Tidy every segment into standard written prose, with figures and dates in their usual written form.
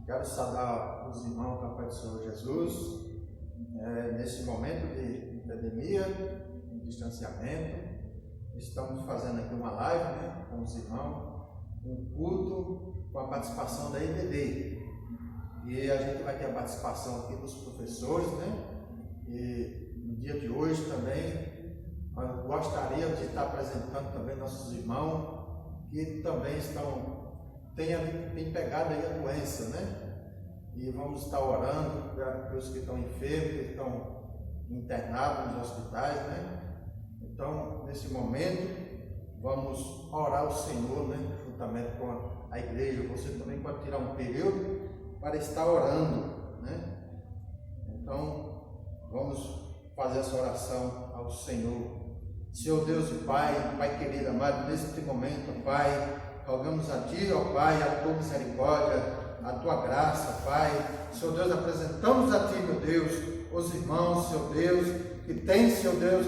Quero saudar os irmãos da paz do Senhor Jesus, nesse momento de epidemia, de distanciamento. Estamos fazendo aqui uma live, com os irmãos, um culto com a participação da EBD. E a gente vai ter a participação aqui dos professores, E no dia de hoje também, nós gostaríamos de estar apresentando também nossos irmãos que também têm pegado aí a doença, E vamos estar orando para os que estão enfermos, que estão internados nos hospitais, Então, nesse momento, vamos orar ao Senhor, juntamente com a igreja. Você também pode tirar um período para estar orando, Então, vamos fazer essa oração ao Senhor. Senhor Deus e Pai querido, amado, neste momento, Pai, rogamos a Ti, ó Pai, a Tua misericórdia, a Tua graça, Pai. Senhor Deus, apresentamos a Ti, meu Deus, os irmãos, Senhor Deus, que tem, Senhor Deus,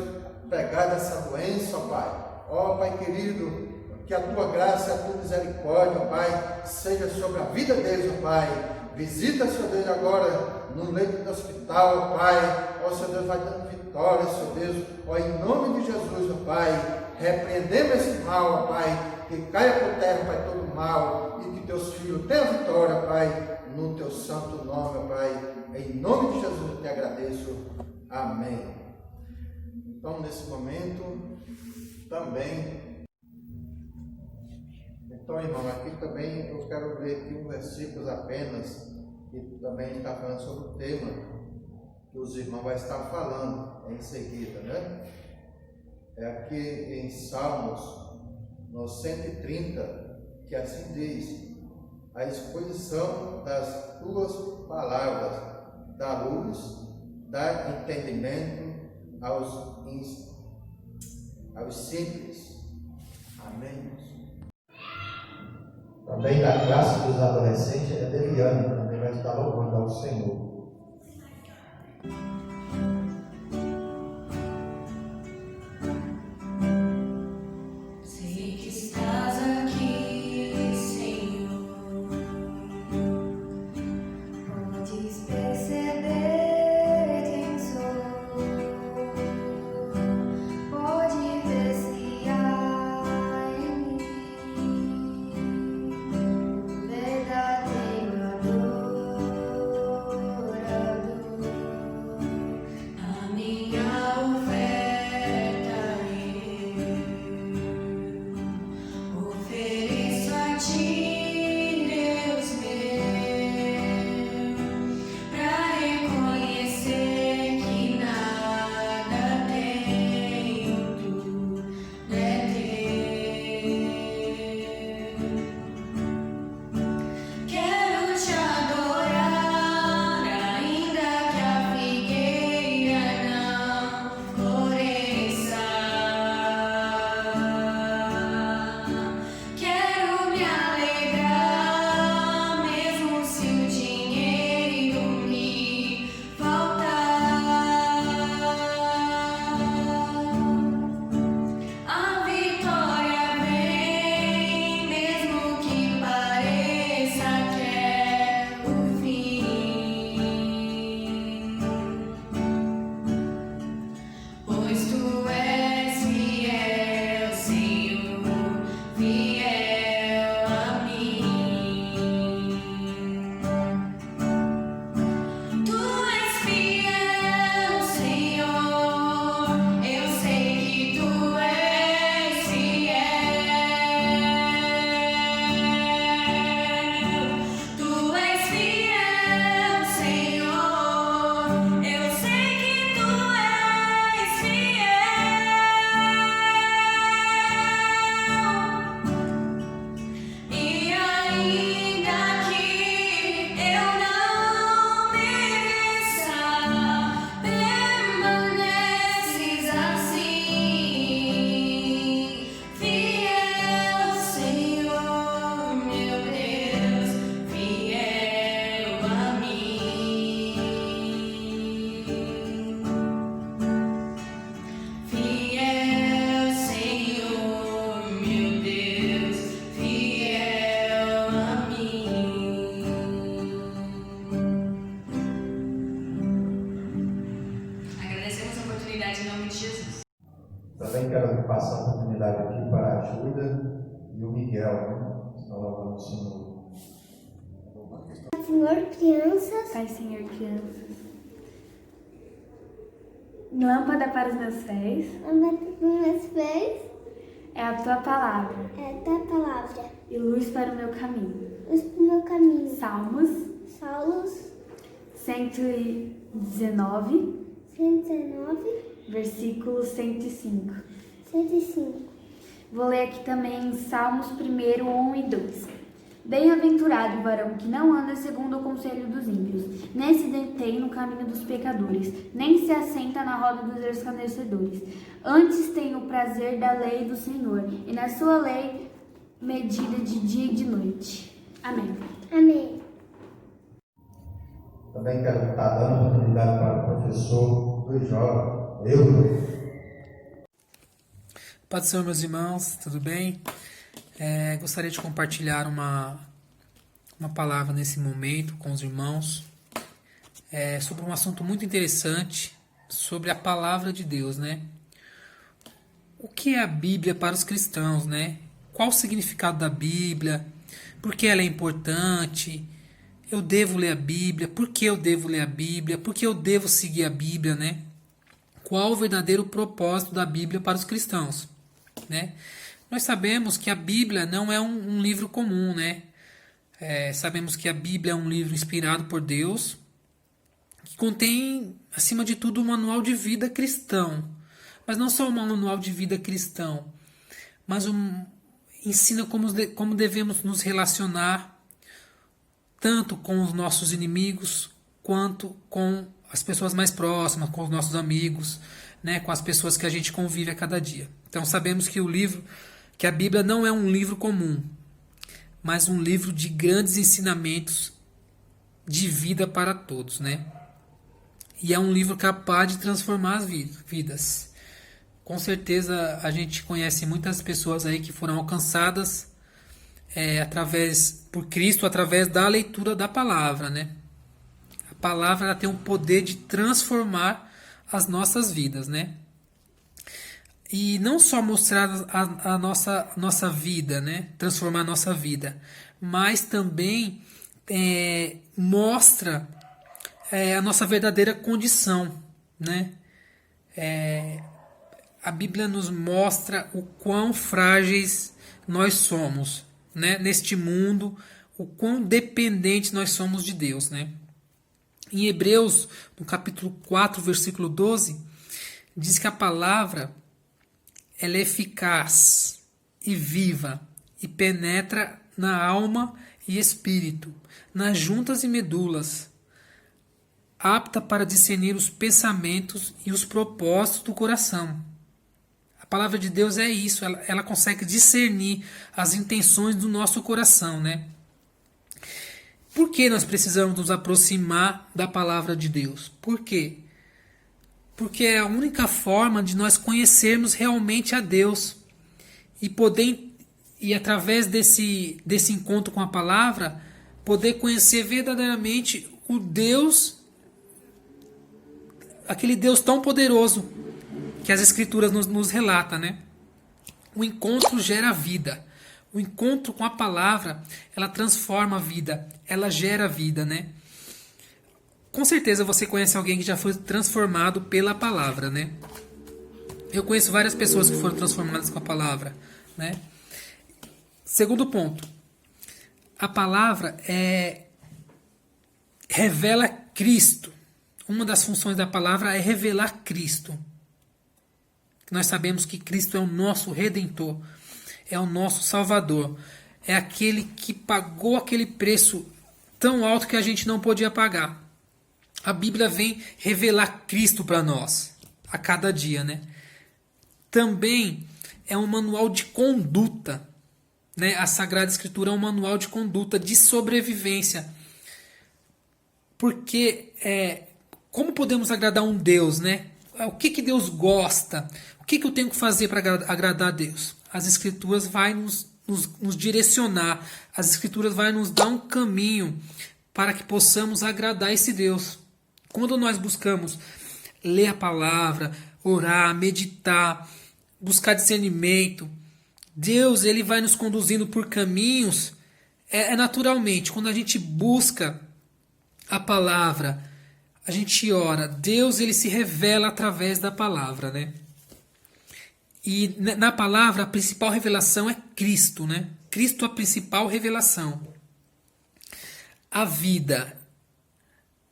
pegado essa doença, ó Pai. Ó Pai querido, que a Tua graça e a Tua misericórdia, ó Pai, seja sobre a vida deles, ó Pai. Visita, Senhor Deus, agora no leito do hospital, ó Pai. Ó Senhor Deus, vai dando vitória, Senhor Deus. Ó, em nome de Jesus, ó Pai, repreendemos esse mal, ó Pai, que caia por terra, Pai, todo mal, e que Teus filhos tenham vitória, Pai, no Teu santo nome, ó Pai. Em nome de Jesus eu te agradeço. Amém. Então, nesse momento, também... Então, irmão, aqui também eu quero ler aqui um versículo apenas, que também está falando sobre o tema que os irmãos vão estar falando em seguida, É aqui em Salmos, no 130, que assim diz: a exposição das Tuas palavras dá luz, dá entendimento aos simples. Amém. Também da classe dos adolescentes é Deviane, também vai estar louvando ao Senhor. fiel. Está louvando o Senhor. Senhor, crianças. Pai, Senhor, crianças. Lâmpada para os meus pés Lâmpada para os meus pés. é a tua palavra É a tua palavra. e luz para o meu caminho. Luz para o meu caminho. Salmos Salmos 119, 119, versículo 105. 105. Vou ler aqui também Salmos 1, 1 e 2. Bem-aventurado o varão que não anda segundo o conselho dos ímpios, nem se detém no caminho dos pecadores, nem se assenta na roda dos escarnecedores. Antes tem o prazer da lei do Senhor, e na sua lei medida de dia e de noite. Amém. Amém. Também quero estar dando oportunidade para o professor do jovem, Paz do Senhor, meus irmãos, tudo bem? Gostaria de compartilhar uma palavra nesse momento com os irmãos sobre um assunto muito interessante, sobre a palavra de Deus, né? O que é a Bíblia para os cristãos, né? Qual o significado da Bíblia? Por que ela é importante? Eu devo ler a Bíblia? Por que eu devo ler a Bíblia? Por que eu devo seguir a Bíblia, né? Qual o verdadeiro propósito da Bíblia para os cristãos, né? Nós sabemos que a Bíblia não é um livro comum, né? Sabemos que a Bíblia é um livro inspirado por Deus, que contém, acima de tudo, um manual de vida cristão. Mas não só um manual de vida cristão, mas ensina como devemos nos relacionar tanto com os nossos inimigos, quanto com as pessoas mais próximas, com os nossos amigos, né, com as pessoas que a gente convive a cada dia. Então sabemos que a Bíblia não é um livro comum, mas um livro de grandes ensinamentos de vida para todos, né? E é um livro capaz de transformar as vidas. Com certeza a gente conhece muitas pessoas aí que foram alcançadas por Cristo através da leitura da palavra, né? A palavra ela tem o poder de transformar as nossas vidas, né? E não só mostrar a nossa vida, né? Transformar a nossa vida, mas também mostra a nossa verdadeira condição, né? A Bíblia nos mostra o quão frágeis nós somos, né? Neste mundo, o quão dependentes nós somos de Deus, né? Em Hebreus, no capítulo 4, versículo 12, diz que a palavra ela é eficaz e viva e penetra na alma e espírito, nas juntas e medulas, apta para discernir os pensamentos e os propósitos do coração. A palavra de Deus é isso, ela consegue discernir as intenções do nosso coração, né? Por que nós precisamos nos aproximar da palavra de Deus? Por quê? Porque é a única forma de nós conhecermos realmente a Deus e através desse encontro com a palavra, poder conhecer verdadeiramente o Deus, aquele Deus tão poderoso que as Escrituras nos relata, né? O encontro gera vida. O encontro com a palavra, ela transforma a vida, ela gera vida, né? Com certeza você conhece alguém que já foi transformado pela palavra, né? Eu conheço várias pessoas que foram transformadas com a palavra, né? Segundo ponto, a palavra revela Cristo. Uma das funções da palavra é revelar Cristo. Nós sabemos que Cristo é o nosso Redentor, é o nosso Salvador, é aquele que pagou aquele preço tão alto que a gente não podia pagar. A Bíblia vem revelar Cristo para nós a cada dia, né? Também é um manual de conduta, né? A Sagrada Escritura é um manual de conduta, de sobrevivência. Porque como podemos agradar um Deus, né? O que Deus gosta? O que eu tenho que fazer para agradar a Deus? As Escrituras vão nos direcionar. As Escrituras vão nos dar um caminho para que possamos agradar esse Deus. Quando nós buscamos ler a palavra, orar, meditar, buscar discernimento, Deus, ele vai nos conduzindo por caminhos, naturalmente, quando a gente busca a palavra, a gente ora, Deus, ele se revela através da palavra, né? E na palavra, a principal revelação é Cristo, né? Cristo é a principal revelação. A vida.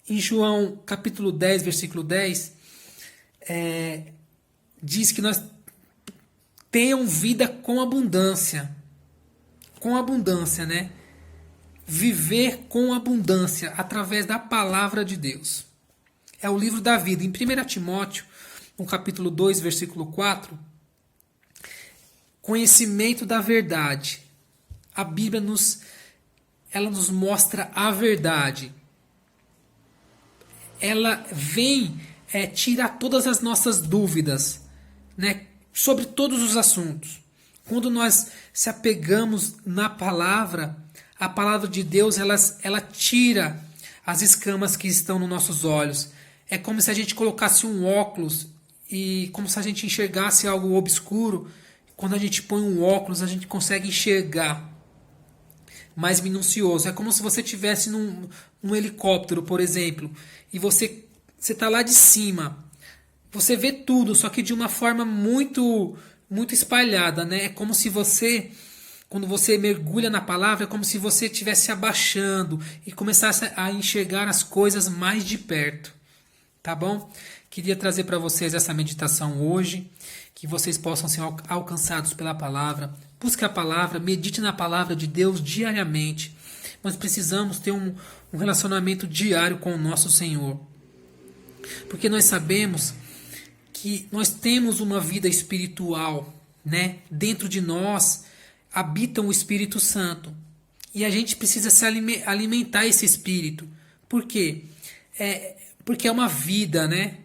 Em João capítulo 10, versículo 10, diz que nós tenham vida com abundância. Com abundância, né? Viver com abundância através da palavra de Deus. É o livro da vida. Em 1 Timóteo, no capítulo 2, versículo 4, conhecimento da verdade. A Bíblia ela nos mostra a verdade. Ela vem tirar todas as nossas dúvidas, né, sobre todos os assuntos. Quando nós se apegamos na palavra, a palavra de Deus, ela tira as escamas que estão nos nossos olhos. É como se a gente colocasse um óculos e como se a gente enxergasse algo obscuro. Quando a gente põe um óculos, a gente consegue enxergar mais minucioso. É como se você estivesse num helicóptero, por exemplo, e você está lá de cima. Você vê tudo, só que de uma forma muito, muito espalhada, né? É como se você, quando você mergulha na palavra, é como se você estivesse abaixando e começasse a enxergar as coisas mais de perto. Tá bom? Queria trazer para vocês essa meditação hoje, que vocês possam ser alcançados pela palavra. Busque a palavra, medite na palavra de Deus diariamente. Nós precisamos ter um relacionamento diário com o nosso Senhor. Porque nós sabemos que nós temos uma vida espiritual, né? Dentro de nós habita o Espírito Santo. E a gente precisa se alimentar esse Espírito. Por quê? Porque é uma vida, né?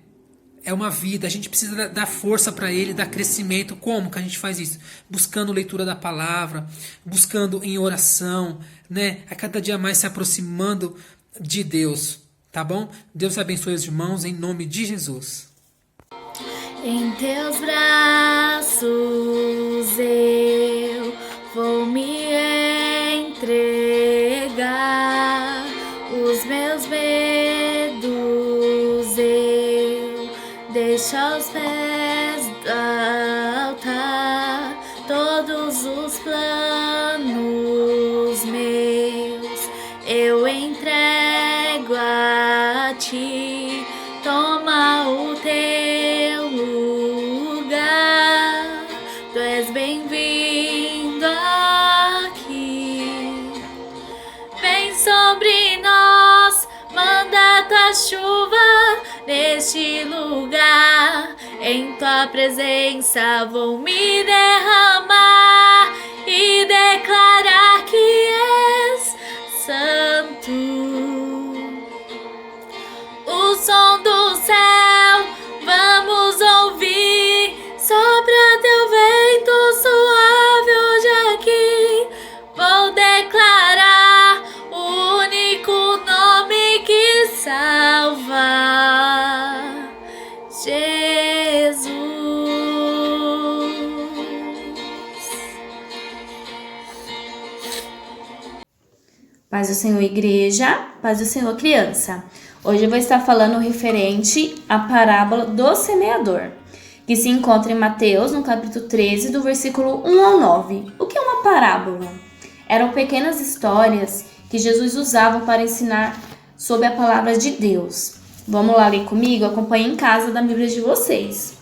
É uma vida, a gente precisa dar força para ele, dar crescimento. Como que a gente faz isso? Buscando leitura da palavra, buscando em oração, né? A cada dia mais se aproximando de Deus, tá bom? Deus abençoe os irmãos em nome de Jesus. Em teus braços eu vou me entregar, os meus medos eu deixo aos pés do altar, todos os planos meus eu entrego a ti, toma o teu lugar, tu és bem-vindo aqui, vem sobre nós, manda tua chuva neste lugar, em tua presença vou me derramar e declarar que és santo. O som do céu vamos ouvir, sopra teu vento suave hoje aqui, vou declarar o único nome que salva, Jesus. Paz do Senhor, igreja, paz do Senhor, criança. Hoje eu vou estar falando referente à parábola do semeador, que se encontra em Mateus, no capítulo 13, do versículo 1 ao 9. O que é uma parábola? Eram pequenas histórias que Jesus usava para ensinar sobre a palavra de Deus. Vamos lá ler comigo? Acompanhe em casa da Bíblia de vocês.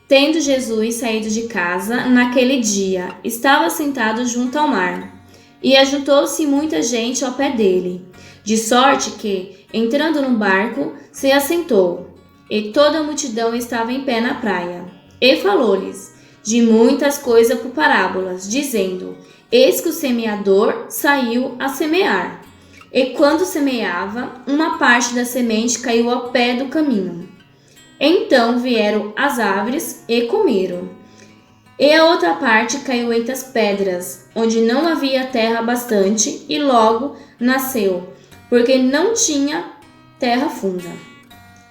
Tendo Jesus saído de casa, naquele dia, estava sentado junto ao mar, e ajuntou-se muita gente ao pé dele, de sorte que, entrando no barco, se assentou, e toda a multidão estava em pé na praia. E falou-lhes de muitas coisas por parábolas, dizendo: Eis que o semeador saiu a semear. E quando semeava, uma parte da semente caiu ao pé do caminho. Então vieram as aves e comeram. E a outra parte caiu entre as pedras, onde não havia terra bastante, e logo nasceu, porque não tinha terra funda.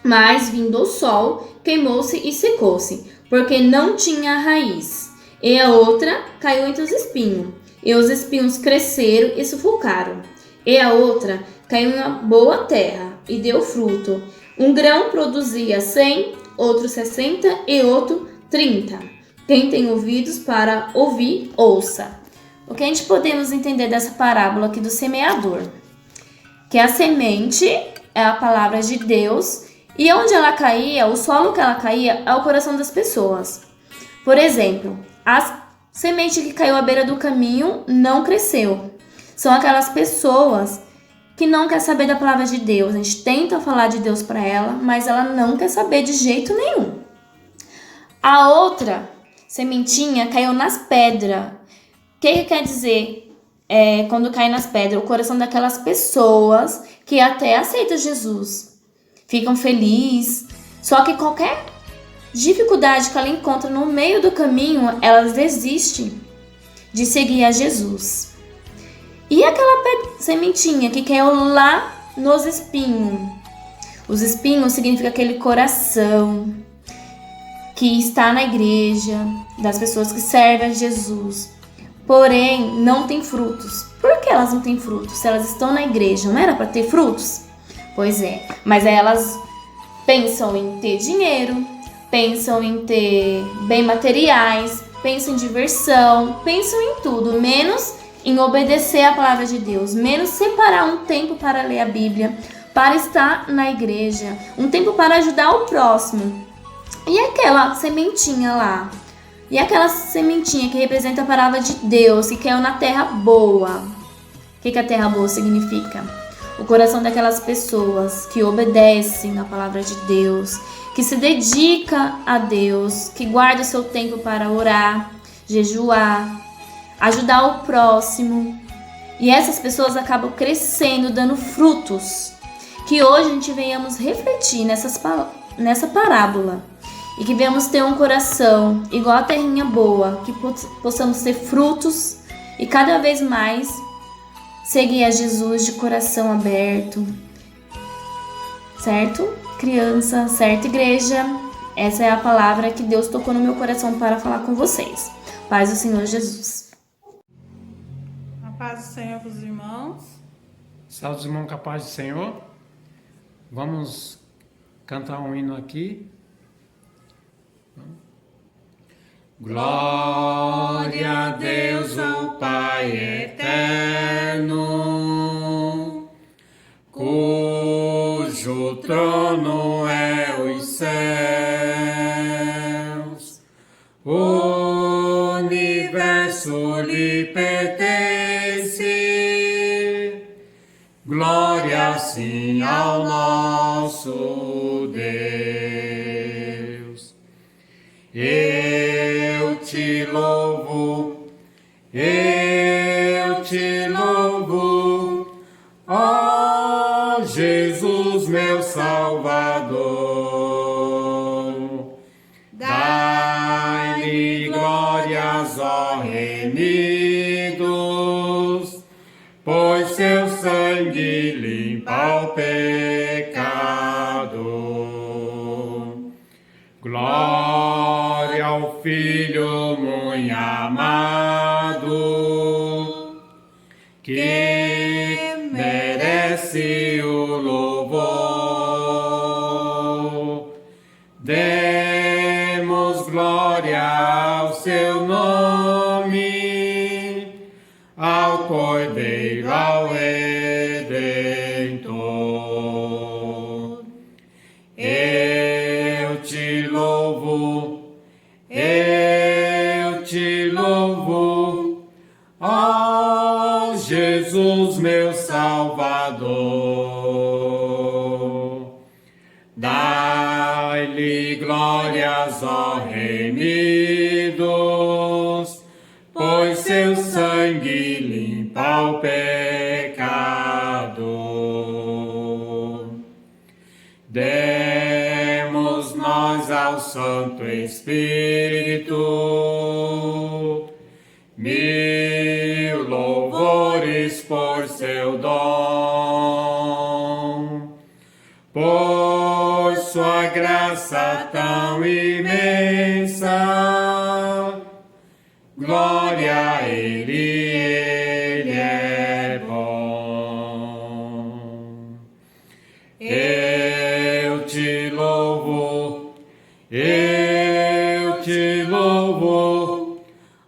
Mas, vindo o sol, queimou-se e secou-se, porque não tinha raiz. E a outra caiu entre os espinhos, e os espinhos cresceram e sufocaram. E a outra caiu em uma boa terra e deu fruto. Um grão produzia 100, outro 60 e outro 30. Quem tem ouvidos para ouvir, ouça. O que a gente podemos entender dessa parábola aqui do semeador? Que a semente é a palavra de Deus e onde ela caía, o solo que ela caía é o coração das pessoas. Por exemplo, a semente que caiu à beira do caminho não cresceu. São aquelas pessoas que não quer saber da palavra de Deus. A gente tenta falar de Deus para ela, mas ela não quer saber de jeito nenhum. A outra sementinha caiu nas pedras. O que quer dizer quando cai nas pedras? O coração daquelas pessoas que até aceitam Jesus. Ficam felizes. Só que qualquer dificuldade que ela encontra no meio do caminho, elas desistem de seguir a Jesus. E aquela sementinha que caiu lá nos espinhos? Os espinhos significa aquele coração que está na igreja, das pessoas que servem a Jesus. Porém, não tem frutos. Por que elas não têm frutos? Se elas estão na igreja, não era para ter frutos? Pois é, mas aí elas pensam em ter dinheiro, pensam em ter bem materiais, pensam em diversão, pensam em tudo, menos em obedecer a palavra de Deus, menos separar um tempo para ler a Bíblia, para estar na igreja, um tempo para ajudar o próximo. E aquela sementinha lá? E aquela sementinha que representa a palavra de Deus, que caiu na terra boa? O que a terra boa significa? O coração daquelas pessoas que obedecem a palavra de Deus, que se dedica a Deus, que guarda o seu tempo para orar, jejuar, ajudar o próximo. E essas pessoas acabam crescendo, dando frutos. Que hoje a gente venhamos refletir nessa parábola. E que venhamos ter um coração igual a terrinha boa. Que possamos ter frutos e cada vez mais seguir a Jesus de coração aberto. Certo? Criança, certo, igreja? Essa é a palavra que Deus tocou no meu coração para falar com vocês. Paz do Senhor Jesus. A paz do Senhor para os irmãos. Salve os irmãos com a paz do Senhor. Vamos cantar um hino aqui. Glória a Deus, o Pai eterno, cujo trono é os céus. O universo lhe pertence, glória sim ao nosso Deus. Eu te louvo, ó Jesus, meu Salvador. Dai-lhe glórias, ó remidos, pois seu sangue limpa o pecado. Glória ao Filho muito amado, que merece o louvor. Demos glória ao seu nome, ao Cordeiro, ao Redentor. Eu te louvo, ó Jesus, meu Salvador. Dai-lhe glórias, ó remidos, pois seu sangue limpa o pecado. Demos nós ao Santo Espírito mil louvores por seu dom, por sua graça tão imensa, glória a Ele é bom. Eu te louvo,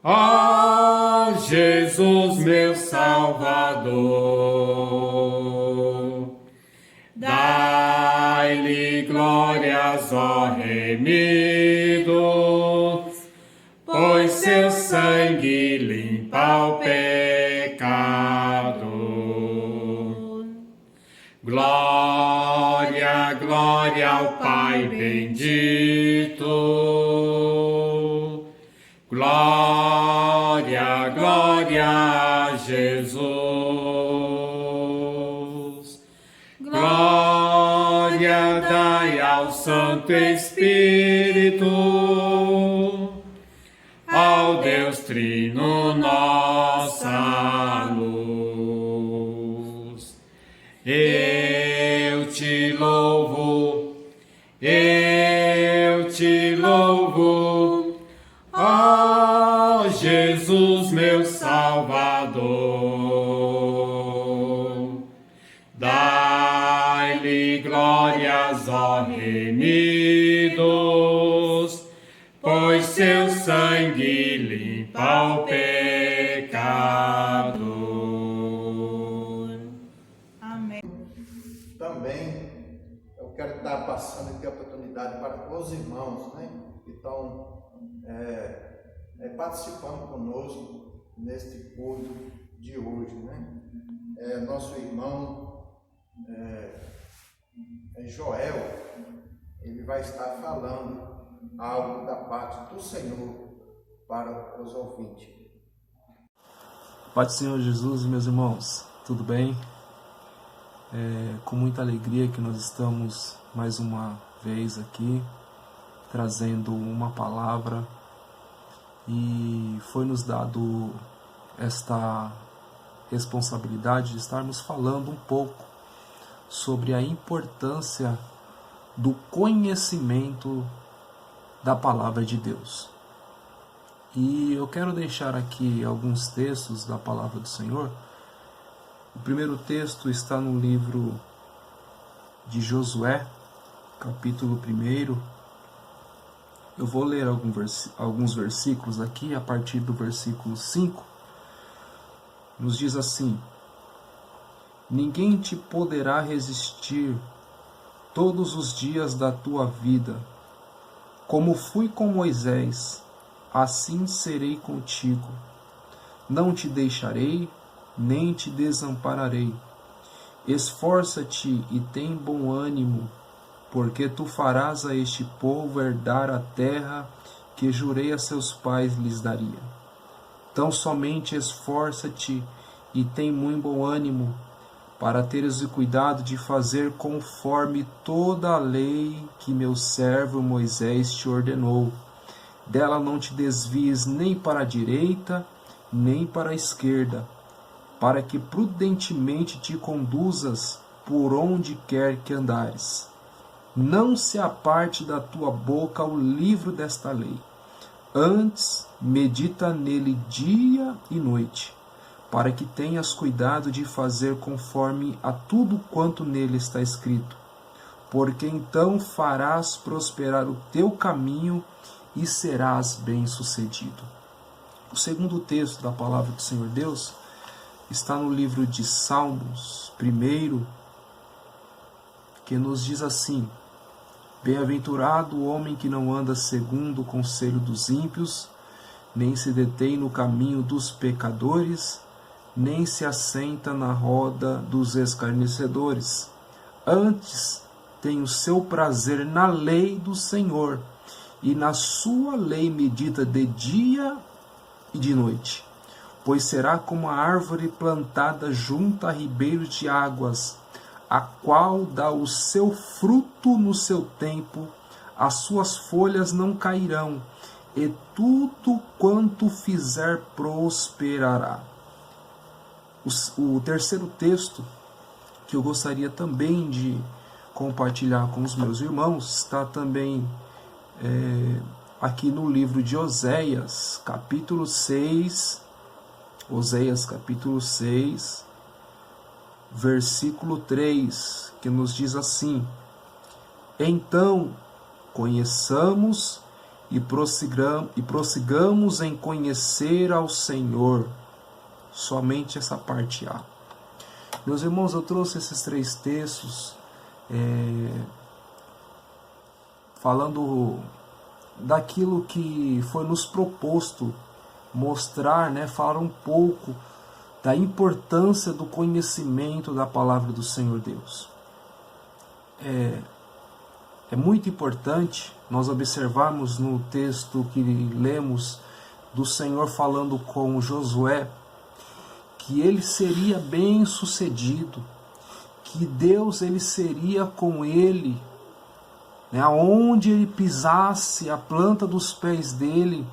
ó Jesus, meu Salvador. Dai-lhe glórias, ó remidos, pois seu sangue limpa o pecado. Glória, glória ao Pai bendito. Glória, glória a Jesus. Glória dai ao Santo Espírito, ao Deus Trino, nossa luz. Eu te louvo, ó Jesus, meu Salvador. Dai-lhe glórias, ó remidos, pois seu sangue limpa o pecado. Amém. Também eu quero estar passando aqui a oportunidade para os irmãos, né, que estão participando conosco neste culto de hoje, né? Nosso irmão Joel, ele vai estar falando algo da parte do Senhor para os ouvintes. Pai do Senhor Jesus, meus irmãos, tudo bem? Com muita alegria que nós estamos mais uma vez aqui, trazendo uma palavra, e foi nos dado esta responsabilidade de estarmos falando um pouco sobre a importância do conhecimento da palavra de Deus. E eu quero deixar aqui alguns textos da palavra do Senhor. O primeiro texto está no livro de Josué, capítulo 1. Eu vou ler alguns versículos aqui, a partir do versículo 5. Nos diz assim: ninguém te poderá resistir todos os dias da tua vida. Como fui com Moisés, assim serei contigo. Não te deixarei, nem te desampararei. Esforça-te e tem bom ânimo, porque tu farás a este povo herdar a terra que jurei a seus pais lhes daria. Tão somente esforça-te e tem muito bom ânimo, para teres o cuidado de fazer conforme toda a lei que meu servo Moisés te ordenou. Dela não te desvies nem para a direita, nem para a esquerda, para que prudentemente te conduzas por onde quer que andares. Não se aparte da tua boca o livro desta lei. Antes, medita nele dia e noite, para que tenhas cuidado de fazer conforme a tudo quanto nele está escrito. Porque então farás prosperar o teu caminho e serás bem-sucedido. O segundo texto da palavra do Senhor Deus está no livro de Salmos 1, que nos diz assim: bem-aventurado o homem que não anda segundo o conselho dos ímpios, nem se detém no caminho dos pecadores, nem se assenta na roda dos escarnecedores. Antes tem o seu prazer na lei do Senhor, e na sua lei medita de dia e de noite. Pois será como a árvore plantada junto a ribeiros de águas, a qual dá o seu fruto no seu tempo, as suas folhas não cairão, e tudo quanto fizer prosperará. O terceiro texto que eu gostaria também de compartilhar com os meus irmãos está também aqui no livro de Oséias, capítulo 6, Oséias capítulo 6, versículo 3, que nos diz assim: Então conheçamos e prossigamos em conhecer ao Senhor. Somente essa parte A. Meus irmãos, eu trouxe esses 3 textos falando daquilo que foi nos proposto mostrar, falar um pouco da importância do conhecimento da palavra do Senhor Deus. É muito importante nós observarmos no texto que lemos do Senhor falando com Josué, que ele seria bem sucedido, que Deus ele seria com ele, aonde ele pisasse a planta dos pés dele,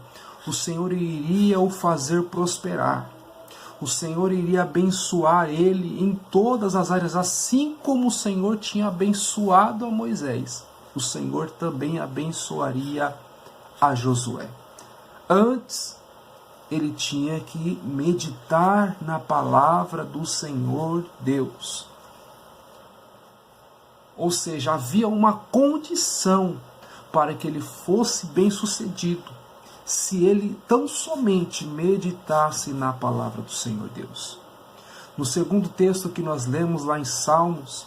o Senhor iria o fazer prosperar. O Senhor iria abençoar ele em todas as áreas, assim como o Senhor tinha abençoado a Moisés. O Senhor também abençoaria a Josué. Antes, ele tinha que meditar na palavra do Senhor Deus. Ou seja, havia uma condição para que ele fosse bem-sucedido, se ele tão somente meditasse na palavra do Senhor Deus. No segundo texto que nós lemos lá em Salmos,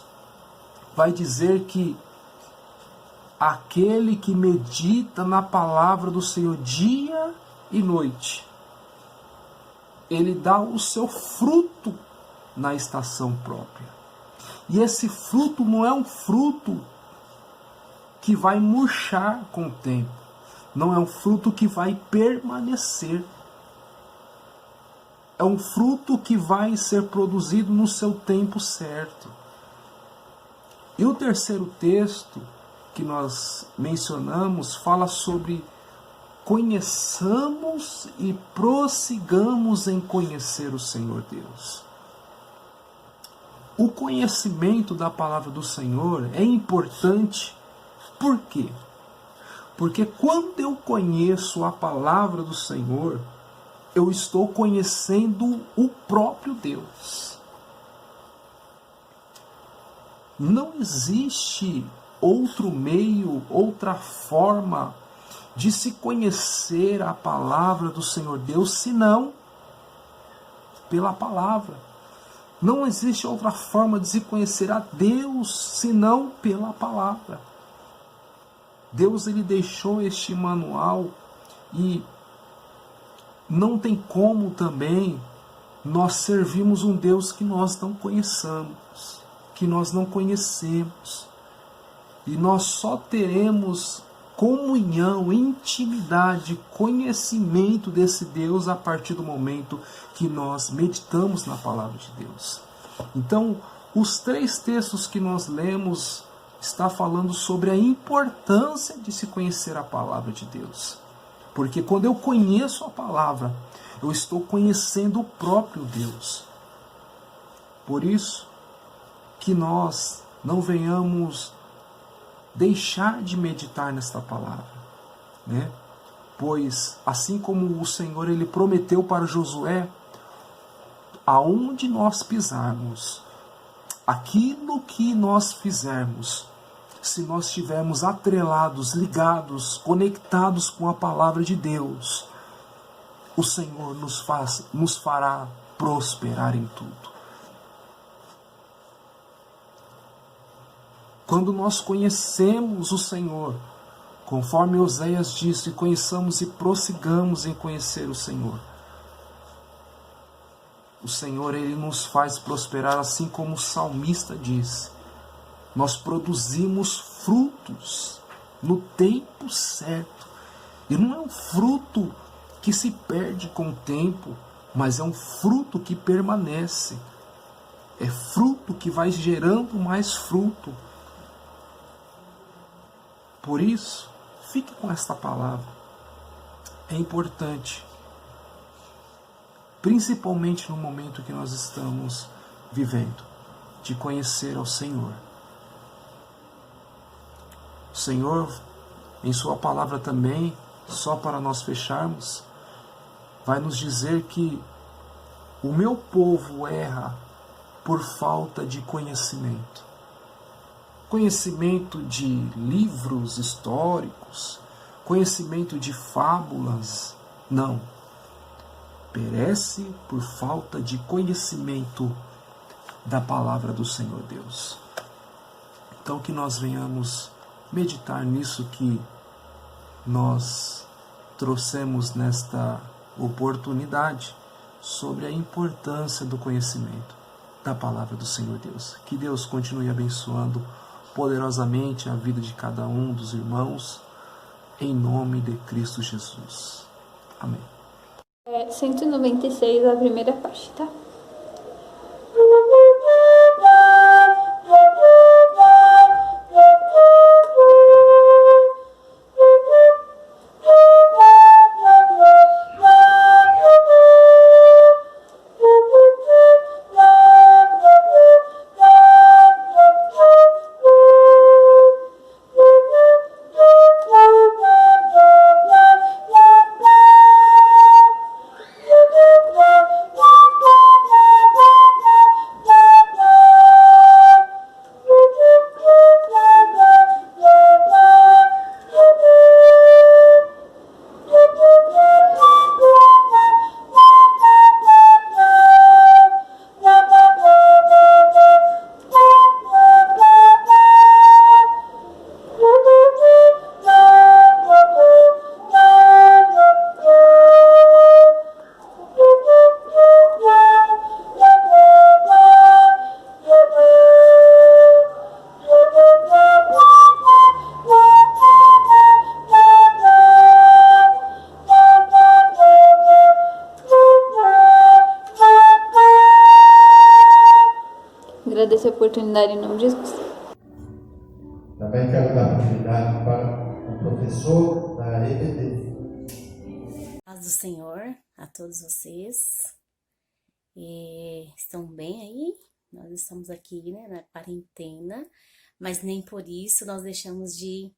vai dizer que aquele que medita na palavra do Senhor dia e noite, ele dá o seu fruto na estação própria. E esse fruto não é um fruto que vai murchar com o tempo. Não é um fruto que vai permanecer. É um fruto que vai ser produzido no seu tempo certo. E o terceiro texto que nós mencionamos fala sobre conheçamos e prossigamos em conhecer o Senhor Deus. O conhecimento da palavra do Senhor é importante. Por quê? Porque quando eu conheço a palavra do Senhor, eu estou conhecendo o próprio Deus. Não existe outro meio, outra forma de se conhecer a palavra do Senhor Deus, senão pela palavra. Não existe outra forma de se conhecer a Deus, senão pela palavra. Deus ele deixou este manual e não tem como também nós servirmos um Deus que nós não conheçamos, que nós não conhecemos. E nós só teremos comunhão, intimidade, conhecimento desse Deus a partir do momento que nós meditamos na palavra de Deus. Então, os 3 textos que nós lemos está falando sobre a importância de se conhecer a palavra de Deus. Porque quando eu conheço a palavra, eu estou conhecendo o próprio Deus. Por isso que nós não venhamos deixar de meditar nesta palavra, Pois, assim como o Senhor ele prometeu para Josué, aonde nós pisarmos, aquilo que nós fizermos, se nós estivermos atrelados, ligados, conectados com a palavra de Deus, o Senhor nos fará prosperar em tudo. Quando nós conhecemos o Senhor, conforme Oséias disse, conheçamos e prossigamos em conhecer o Senhor. O Senhor ele nos faz prosperar, assim como o salmista diz. Nós produzimos frutos no tempo certo. E não é um fruto que se perde com o tempo, mas é um fruto que permanece. É fruto que vai gerando mais fruto. Por isso, fique com esta palavra. É importante, principalmente no momento que nós estamos vivendo, de conhecer ao Senhor. O Senhor, em sua palavra também, só para nós fecharmos, vai nos dizer que o meu povo erra por falta de conhecimento. Conhecimento de livros históricos, conhecimento de fábulas, não. Perece por falta de conhecimento da palavra do Senhor Deus. Então que nós venhamos meditar nisso que nós trouxemos nesta oportunidade sobre a importância do conhecimento da palavra do Senhor Deus. Que Deus continue abençoando poderosamente a vida de cada um dos irmãos, em nome de Cristo Jesus. Amém. 196, a primeira parte, tá? Agradeço a oportunidade em nome de Jesus. Também quero dar oportunidade para o professor da EBD. Paz do Senhor a todos vocês. Estão bem aí? Nós estamos aqui, né, na quarentena, mas nem por isso nós deixamos de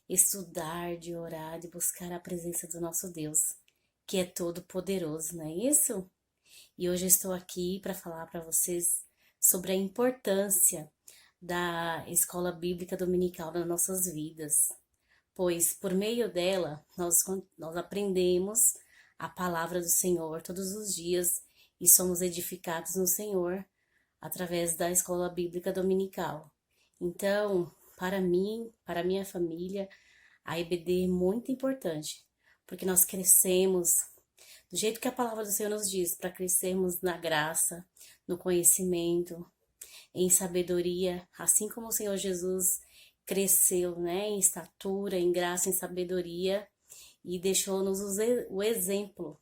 estudar, de orar, de buscar a presença do nosso Deus, que é todo poderoso, não é isso? E hoje eu estou aqui para falar para vocês sobre a importância da escola bíblica dominical nas nossas vidas, pois por meio dela nós aprendemos a palavra do Senhor todos os dias e somos edificados no Senhor através da escola bíblica dominical. Então, para mim, para minha família, a EBD é muito importante, porque nós crescemos do jeito que a palavra do Senhor nos diz, para crescermos na graça, no conhecimento, em sabedoria, assim como o Senhor Jesus cresceu, né, em estatura, em graça, em sabedoria, e deixou-nos o exemplo.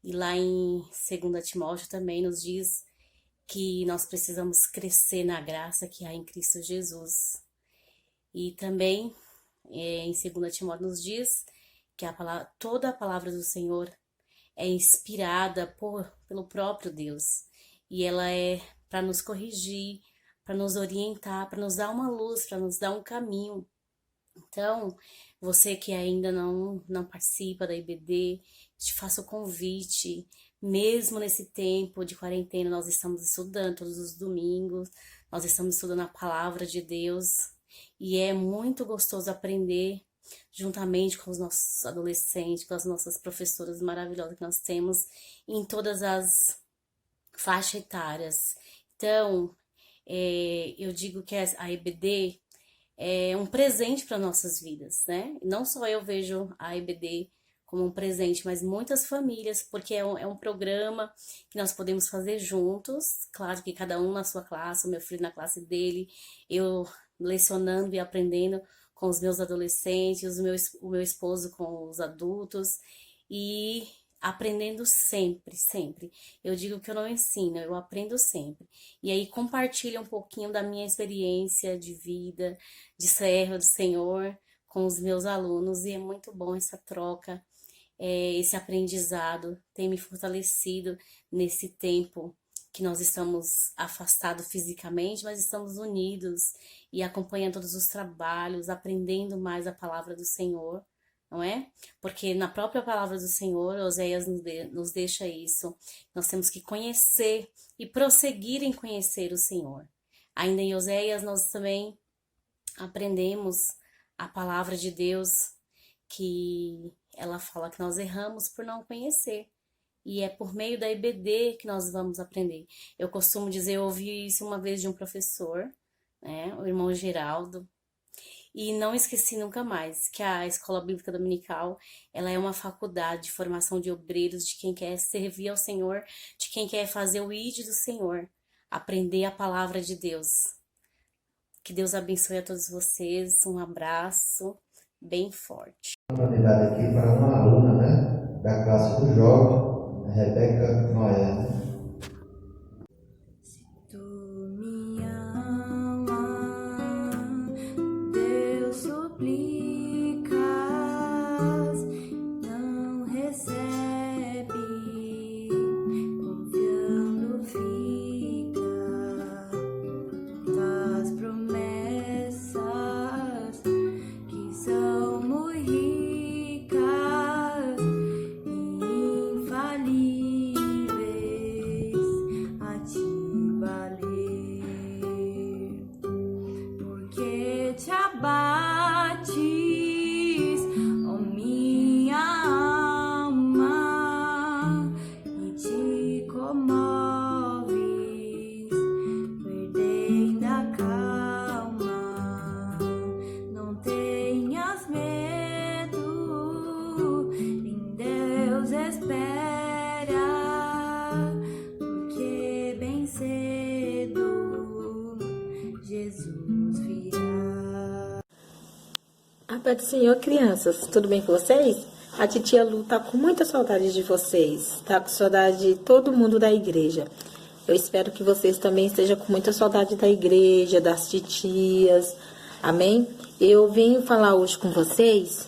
E lá em 2 Timóteo também nos diz que nós precisamos crescer na graça que há em Cristo Jesus. E também em 2 Timóteo nos diz que toda a palavra do Senhor é inspirada pelo próprio Deus. E ela é para nos corrigir, para nos orientar, para nos dar uma luz, para nos dar um caminho. Então, você que ainda não participa da IBD, te faço o convite. Mesmo nesse tempo de quarentena, nós estamos estudando todos os domingos, nós estamos estudando a palavra de Deus. E é muito gostoso aprender juntamente com os nossos adolescentes, com as nossas professoras maravilhosas que nós temos em todas as faixas etárias. Então, eu digo que a EBD é um presente para nossas vidas, né? Não só eu vejo a EBD como um presente, mas muitas famílias, porque é um programa que nós podemos fazer juntos, claro que cada um na sua classe, o meu filho na classe dele, eu lecionando e aprendendo com os meus adolescentes, o meu esposo com os adultos, e aprendendo sempre, sempre. Eu digo que eu não ensino, eu aprendo sempre. E aí compartilho um pouquinho da minha experiência de vida, de serva do Senhor, com os meus alunos, e é muito bom essa troca, esse aprendizado, tem me fortalecido nesse tempo que nós estamos afastados fisicamente, mas estamos unidos e acompanhando todos os trabalhos, aprendendo mais a palavra do Senhor, não é? Porque na própria palavra do Senhor, Oséias nos deixa isso. Nós temos que conhecer e prosseguir em conhecer o Senhor. Ainda em Oséias, nós também aprendemos a palavra de Deus, que ela fala que nós erramos por não conhecer. E é por meio da EBD que nós vamos aprender. Eu costumo dizer, eu ouvi isso uma vez de um professor, né, o irmão Geraldo, e não esqueci nunca mais que a Escola Bíblica Dominical, ela é uma faculdade de formação de obreiros, de quem quer servir ao Senhor, de quem quer fazer o ID do Senhor, aprender a palavra de Deus. Que Deus abençoe a todos vocês, um abraço bem forte. Oportunidade aqui para uma aluna, né, da classe do jovem, a Rebeca Noé, né? A paz do Senhor, crianças, tudo bem com vocês? A titia Lu tá com muita saudade de vocês, tá com saudade de todo mundo da igreja. Eu espero que vocês também estejam com muita saudade da igreja, das titias, amém? Eu vim falar hoje com vocês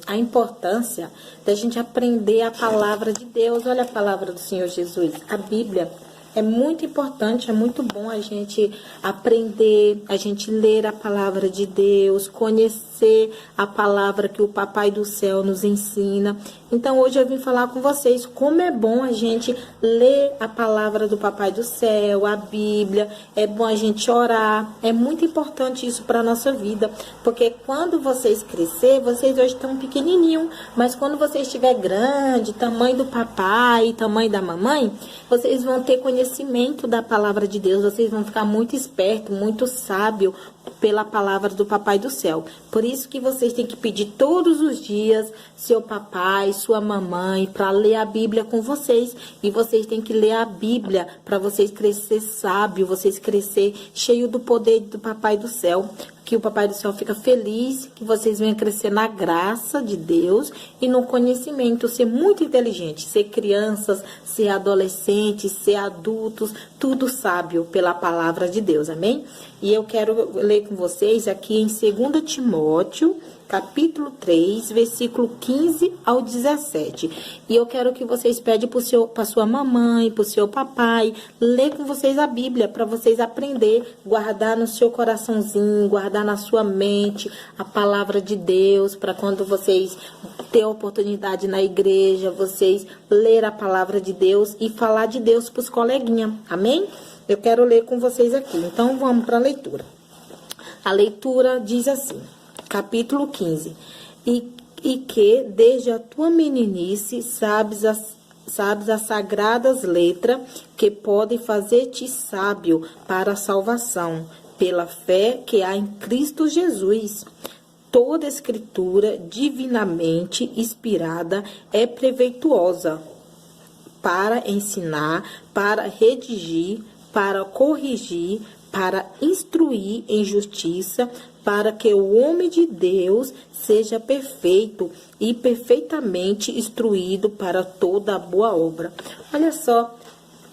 a importância da gente aprender a palavra de Deus. Olha a palavra do Senhor Jesus, a Bíblia. É muito importante, é muito bom a gente aprender, a gente ler a palavra de Deus, conhecer a palavra que o Papai do Céu nos ensina. Então hoje eu vim falar com vocês como é bom a gente ler a palavra do Papai do Céu, a Bíblia, é bom a gente orar. É muito importante isso para a nossa vida, porque quando vocês crescer, vocês hoje estão pequenininho, mas quando vocês estiver grande, tamanho do papai, tamanho da mamãe, vocês vão ter conhecimento da palavra de Deus, vocês vão ficar muito esperto, muito sábio pela palavra do Papai do Céu. Por isso que vocês têm que pedir todos os dias seu papai, sua mamãe, para ler a Bíblia com vocês. E vocês têm que ler a Bíblia para vocês crescer sábio, vocês crescer cheio do poder do Papai do Céu. Que o Papai do Céu fica feliz, que vocês venham crescer na graça de Deus e no conhecimento, ser muito inteligente, ser crianças, ser adolescentes, ser adultos, tudo sábio pela palavra de Deus, amém? E eu quero ler com vocês aqui em 2 Timóteo, capítulo 3, versículo 15 ao 17. E eu quero que vocês pedem para sua mamãe, para o seu papai, ler com vocês a Bíblia, para vocês aprender, guardar no seu coraçãozinho, guardar na sua mente a palavra de Deus, para quando vocês ter a oportunidade na igreja, vocês ler a palavra de Deus e falar de Deus para os coleguinhas, amém? Eu quero ler com vocês aqui, então vamos para a leitura. A leitura diz assim, capítulo 15, e que desde a tua meninice sabes as sagradas letras que podem fazer-te sábio para a salvação, pela fé que há em Cristo Jesus. Toda escritura divinamente inspirada é proveitosa para ensinar, para redigir, para corrigir, para instruir em justiça, para que o homem de Deus seja perfeito e perfeitamente instruído para toda a boa obra. Olha só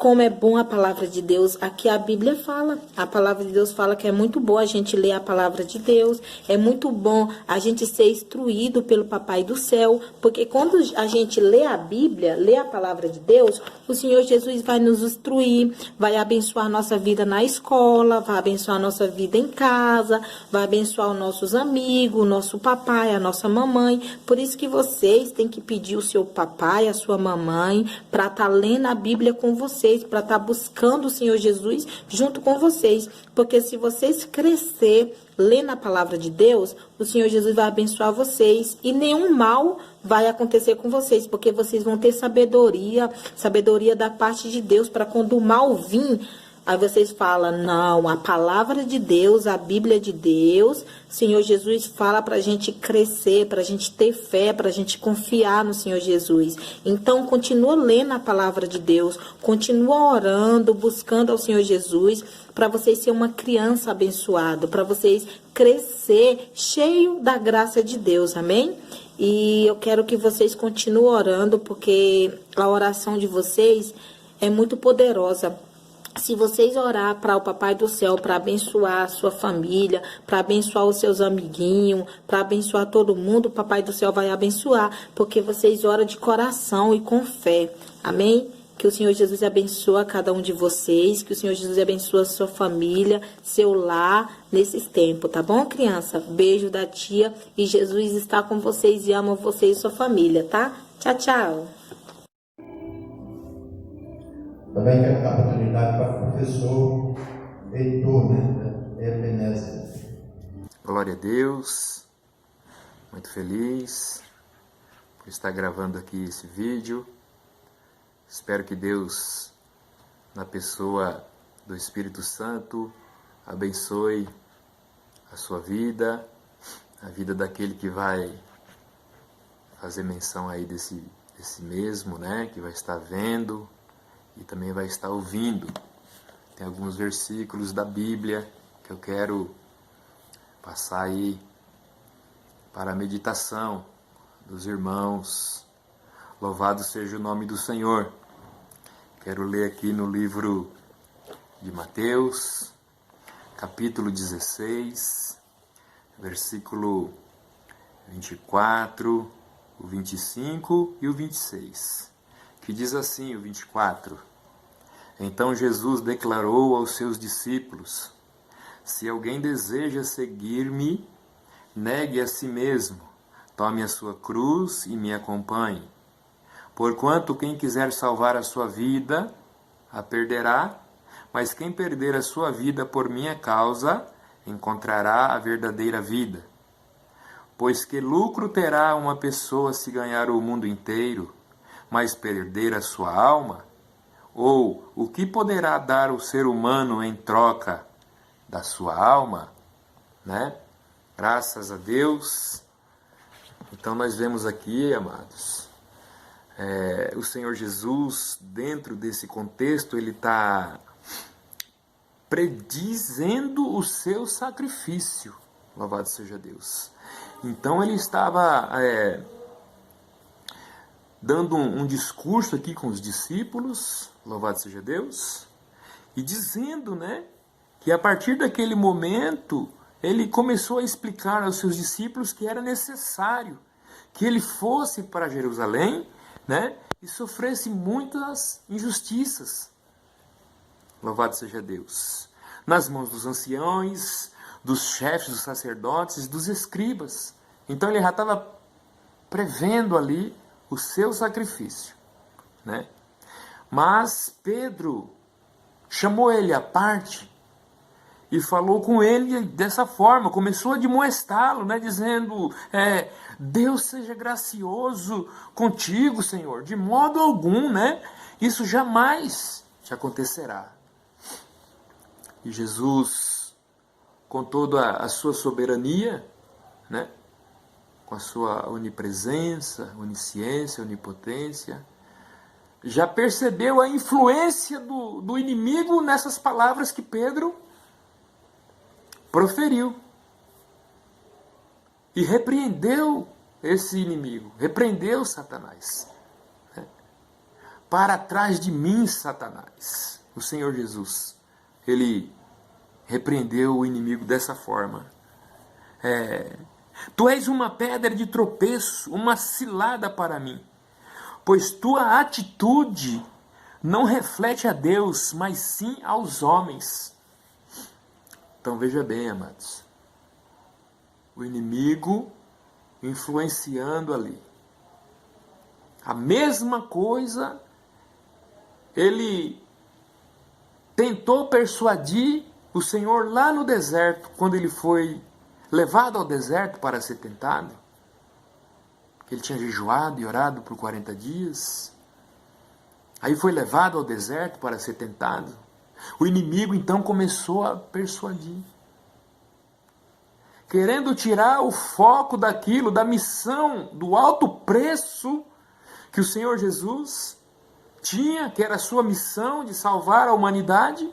como é bom a palavra de Deus. Aqui a Bíblia fala, a palavra de Deus fala que é muito bom a gente ler a palavra de Deus, é muito bom a gente ser instruído pelo Papai do Céu, porque quando a gente lê a Bíblia, lê a palavra de Deus, o Senhor Jesus vai nos instruir, vai abençoar nossa vida na escola, vai abençoar nossa vida em casa, vai abençoar os nossos amigos, o nosso papai, a nossa mamãe. Por isso que vocês têm que pedir o seu papai, a sua mamãe, para estar lendo a Bíblia com vocês, para estar buscando o Senhor Jesus junto com vocês. Porque se vocês crescer lendo a palavra de Deus, o Senhor Jesus vai abençoar vocês e nenhum mal vai acontecer com vocês, porque vocês vão ter sabedoria da parte de Deus, para quando o mal vir, aí vocês falam, não, a palavra de Deus, a Bíblia de Deus, Senhor Jesus fala para a gente crescer, para a gente ter fé, para a gente confiar no Senhor Jesus. Então, continua lendo a palavra de Deus, continua orando, buscando ao Senhor Jesus, para vocês ser uma criança abençoada, para vocês crescer cheio da graça de Deus, amém? E eu quero que vocês continuem orando, porque a oração de vocês é muito poderosa. Se vocês orar para o Papai do Céu, para abençoar a sua família, para abençoar os seus amiguinhos, para abençoar todo mundo, o Papai do Céu vai abençoar, porque vocês oram de coração e com fé. Amém? Que o Senhor Jesus abençoe cada um de vocês, que o Senhor Jesus abençoe a sua família, seu lar, nesses tempos, tá bom, criança? Beijo da tia, e Jesus está com vocês e ama vocês e sua família, tá? Tchau, tchau. Também quero dar oportunidade para o professor Heitor, Ebenezer. Glória a Deus, muito feliz por estar gravando aqui esse vídeo. Espero que Deus, na pessoa do Espírito Santo, abençoe a sua vida, a vida daquele que vai fazer menção aí desse mesmo, né, que vai estar vendo e também vai estar ouvindo. Tem alguns versículos da Bíblia que eu quero passar aí para a meditação dos irmãos. Louvado seja o nome do Senhor. Quero ler aqui no livro de Mateus, capítulo 16, versículo 24, o 25 e o 26. Que diz assim, o 24: Então Jesus declarou aos seus discípulos: Se alguém deseja seguir-me, negue a si mesmo, tome a sua cruz e me acompanhe. Porquanto quem quiser salvar a sua vida, a perderá, mas quem perder a sua vida por minha causa, encontrará a verdadeira vida. Pois que lucro terá uma pessoa se ganhar o mundo inteiro, mas perder a sua alma? Ou o que poderá dar o ser humano em troca da sua alma? Né? Graças a Deus. Então nós vemos aqui, amados, o Senhor Jesus, dentro desse contexto, ele está predizendo o seu sacrifício. Louvado seja Deus. Então ele estava dando um discurso aqui com os discípulos, louvado seja Deus, e dizendo, né, que a partir daquele momento ele começou a explicar aos seus discípulos que era necessário que ele fosse para Jerusalém, né, e sofresse muitas injustiças. Louvado seja Deus. Nas mãos dos anciões, dos chefes, dos sacerdotes, dos escribas. Então ele já estava prevendo ali o seu sacrifício, né? Mas Pedro chamou ele à parte e falou com ele dessa forma, começou a demoestá-lo, né, dizendo, Deus seja gracioso contigo, Senhor, de modo algum, né, isso jamais te acontecerá. E Jesus, com toda a sua soberania, né, com a sua onipresença, onisciência, onipotência, já percebeu a influência do inimigo nessas palavras que Pedro proferiu. E repreendeu esse inimigo, repreendeu Satanás. para trás de mim, Satanás. O Senhor Jesus, ele repreendeu o inimigo dessa forma. Tu és uma pedra de tropeço, uma cilada para mim, pois tua atitude não reflete a Deus, mas sim aos homens. Então veja bem, amados, o inimigo influenciando ali. A mesma coisa, ele tentou persuadir o Senhor lá no deserto, quando ele foi levado ao deserto para ser tentado. Ele tinha jejuado e orado por 40 dias. Aí foi levado ao deserto para ser tentado. O inimigo então começou a persuadir, querendo tirar o foco daquilo, da missão, do alto preço que o Senhor Jesus tinha, que era a sua missão de salvar a humanidade,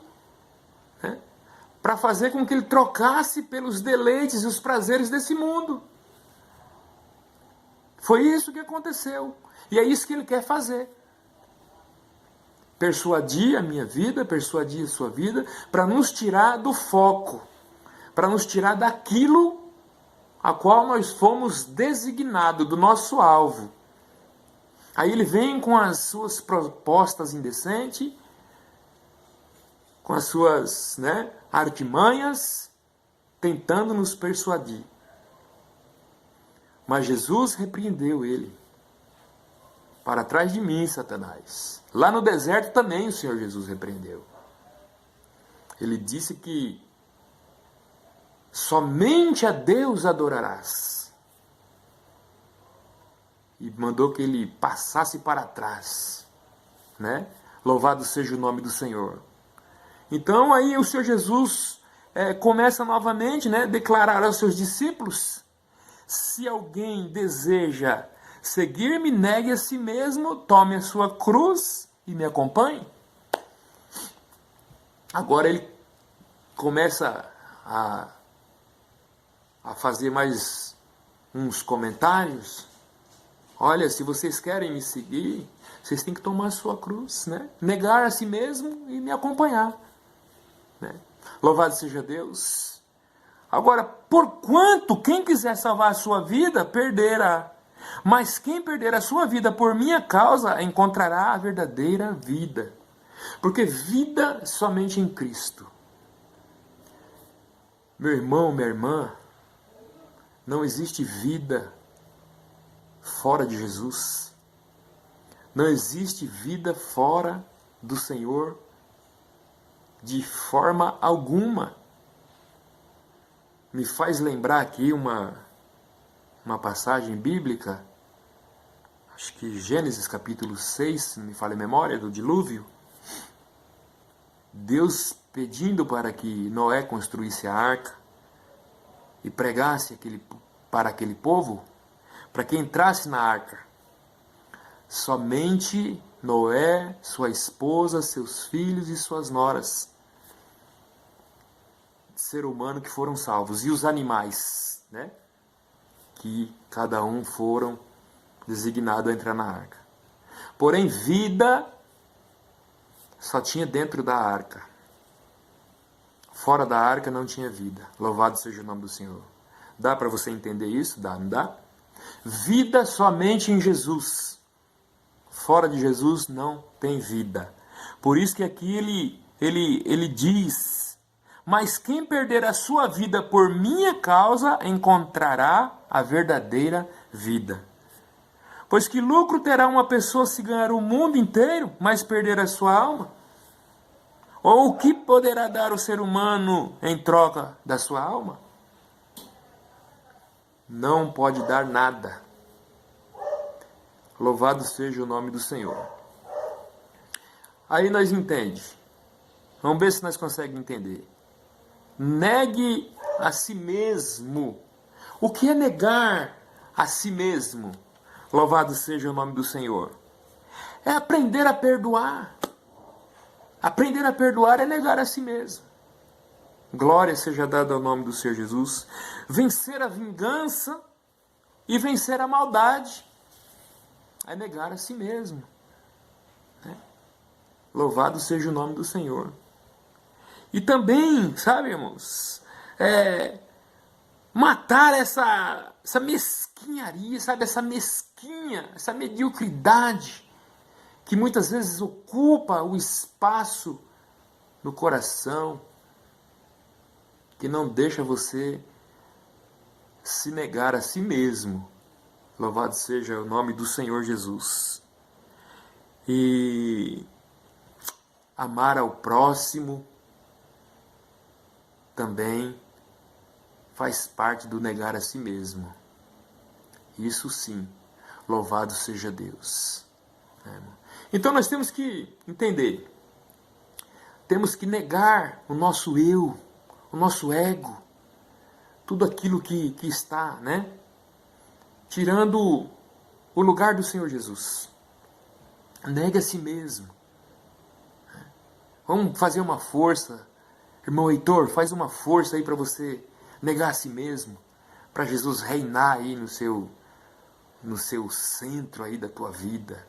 né, para fazer com que ele trocasse pelos deleites e os prazeres desse mundo. Foi isso que aconteceu. E é isso que ele quer fazer. Persuadir a minha vida, persuadir a sua vida, para nos tirar do foco, para nos tirar daquilo a qual nós fomos designados, do nosso alvo. Aí ele vem com as suas propostas indecentes, com as suas artimanhas, tentando nos persuadir. Mas Jesus repreendeu ele. Para trás de mim, Satanás. Lá no deserto também o Senhor Jesus repreendeu. Ele disse que somente a Deus adorarás. E mandou que ele passasse para trás, né? Louvado seja o nome do Senhor. Então aí o Senhor Jesus começa novamente, né, declarar aos seus discípulos: se alguém deseja seguir-me, negue a si mesmo, tome a sua cruz e me acompanhe. Agora ele começa a fazer mais uns comentários. Olha, se vocês querem me seguir, vocês têm que tomar a sua cruz, né? Negar a si mesmo e me acompanhar, né? Louvado seja Deus. Agora, porquanto quem quiser salvar a sua vida, perderá. Mas quem perder a sua vida por minha causa, encontrará a verdadeira vida. Porque vida somente em Cristo. Meu irmão, minha irmã, não existe vida fora de Jesus. Não existe vida fora do Senhor de forma alguma. Me faz lembrar aqui uma passagem bíblica, acho que Gênesis capítulo 6, se não me falha a memória, do dilúvio. Deus pedindo para que Noé construísse a arca e pregasse para aquele povo, para que entrasse na arca. Somente Noé, sua esposa, seus filhos e suas noras, ser humano, que foram salvos. E os animais, né, que cada um foram designados a entrar na arca. Porém, vida só tinha dentro da arca. Fora da arca não tinha vida. Louvado seja o nome do Senhor. Dá para você entender isso? Dá, não dá? Vida somente em Jesus. Fora de Jesus não tem vida. Por isso que aqui ele diz: mas quem perder a sua vida por minha causa, encontrará a verdadeira vida. Pois que lucro terá uma pessoa se ganhar o mundo inteiro, mas perder a sua alma? Ou o que poderá dar o ser humano em troca da sua alma? Não pode dar nada. Louvado seja o nome do Senhor. Aí nós entendemos. Vamos ver se nós conseguimos entender. Negue a si mesmo. O que é negar a si mesmo? Louvado seja o nome do Senhor. É aprender a perdoar. Aprender a perdoar é negar a si mesmo. Glória seja dada ao nome do Senhor Jesus. Vencer a vingança e vencer a maldade é negar a si mesmo. Louvado seja o nome do Senhor. E também, sabe, irmãos, matar essa mesquinharia, sabe, essa mediocridade que muitas vezes ocupa o espaço no coração, que não deixa você se negar a si mesmo. Louvado seja o nome do Senhor Jesus. E amar ao próximo também faz parte do negar a si mesmo. Isso sim, louvado seja Deus. Então nós temos que entender, temos que negar o nosso eu, o nosso ego, tudo aquilo que está, tirando o lugar do Senhor Jesus. Negue a si mesmo. Vamos fazer uma força. Irmão Heitor, faz uma força aí para você negar a si mesmo, para Jesus reinar aí no seu centro aí da tua vida.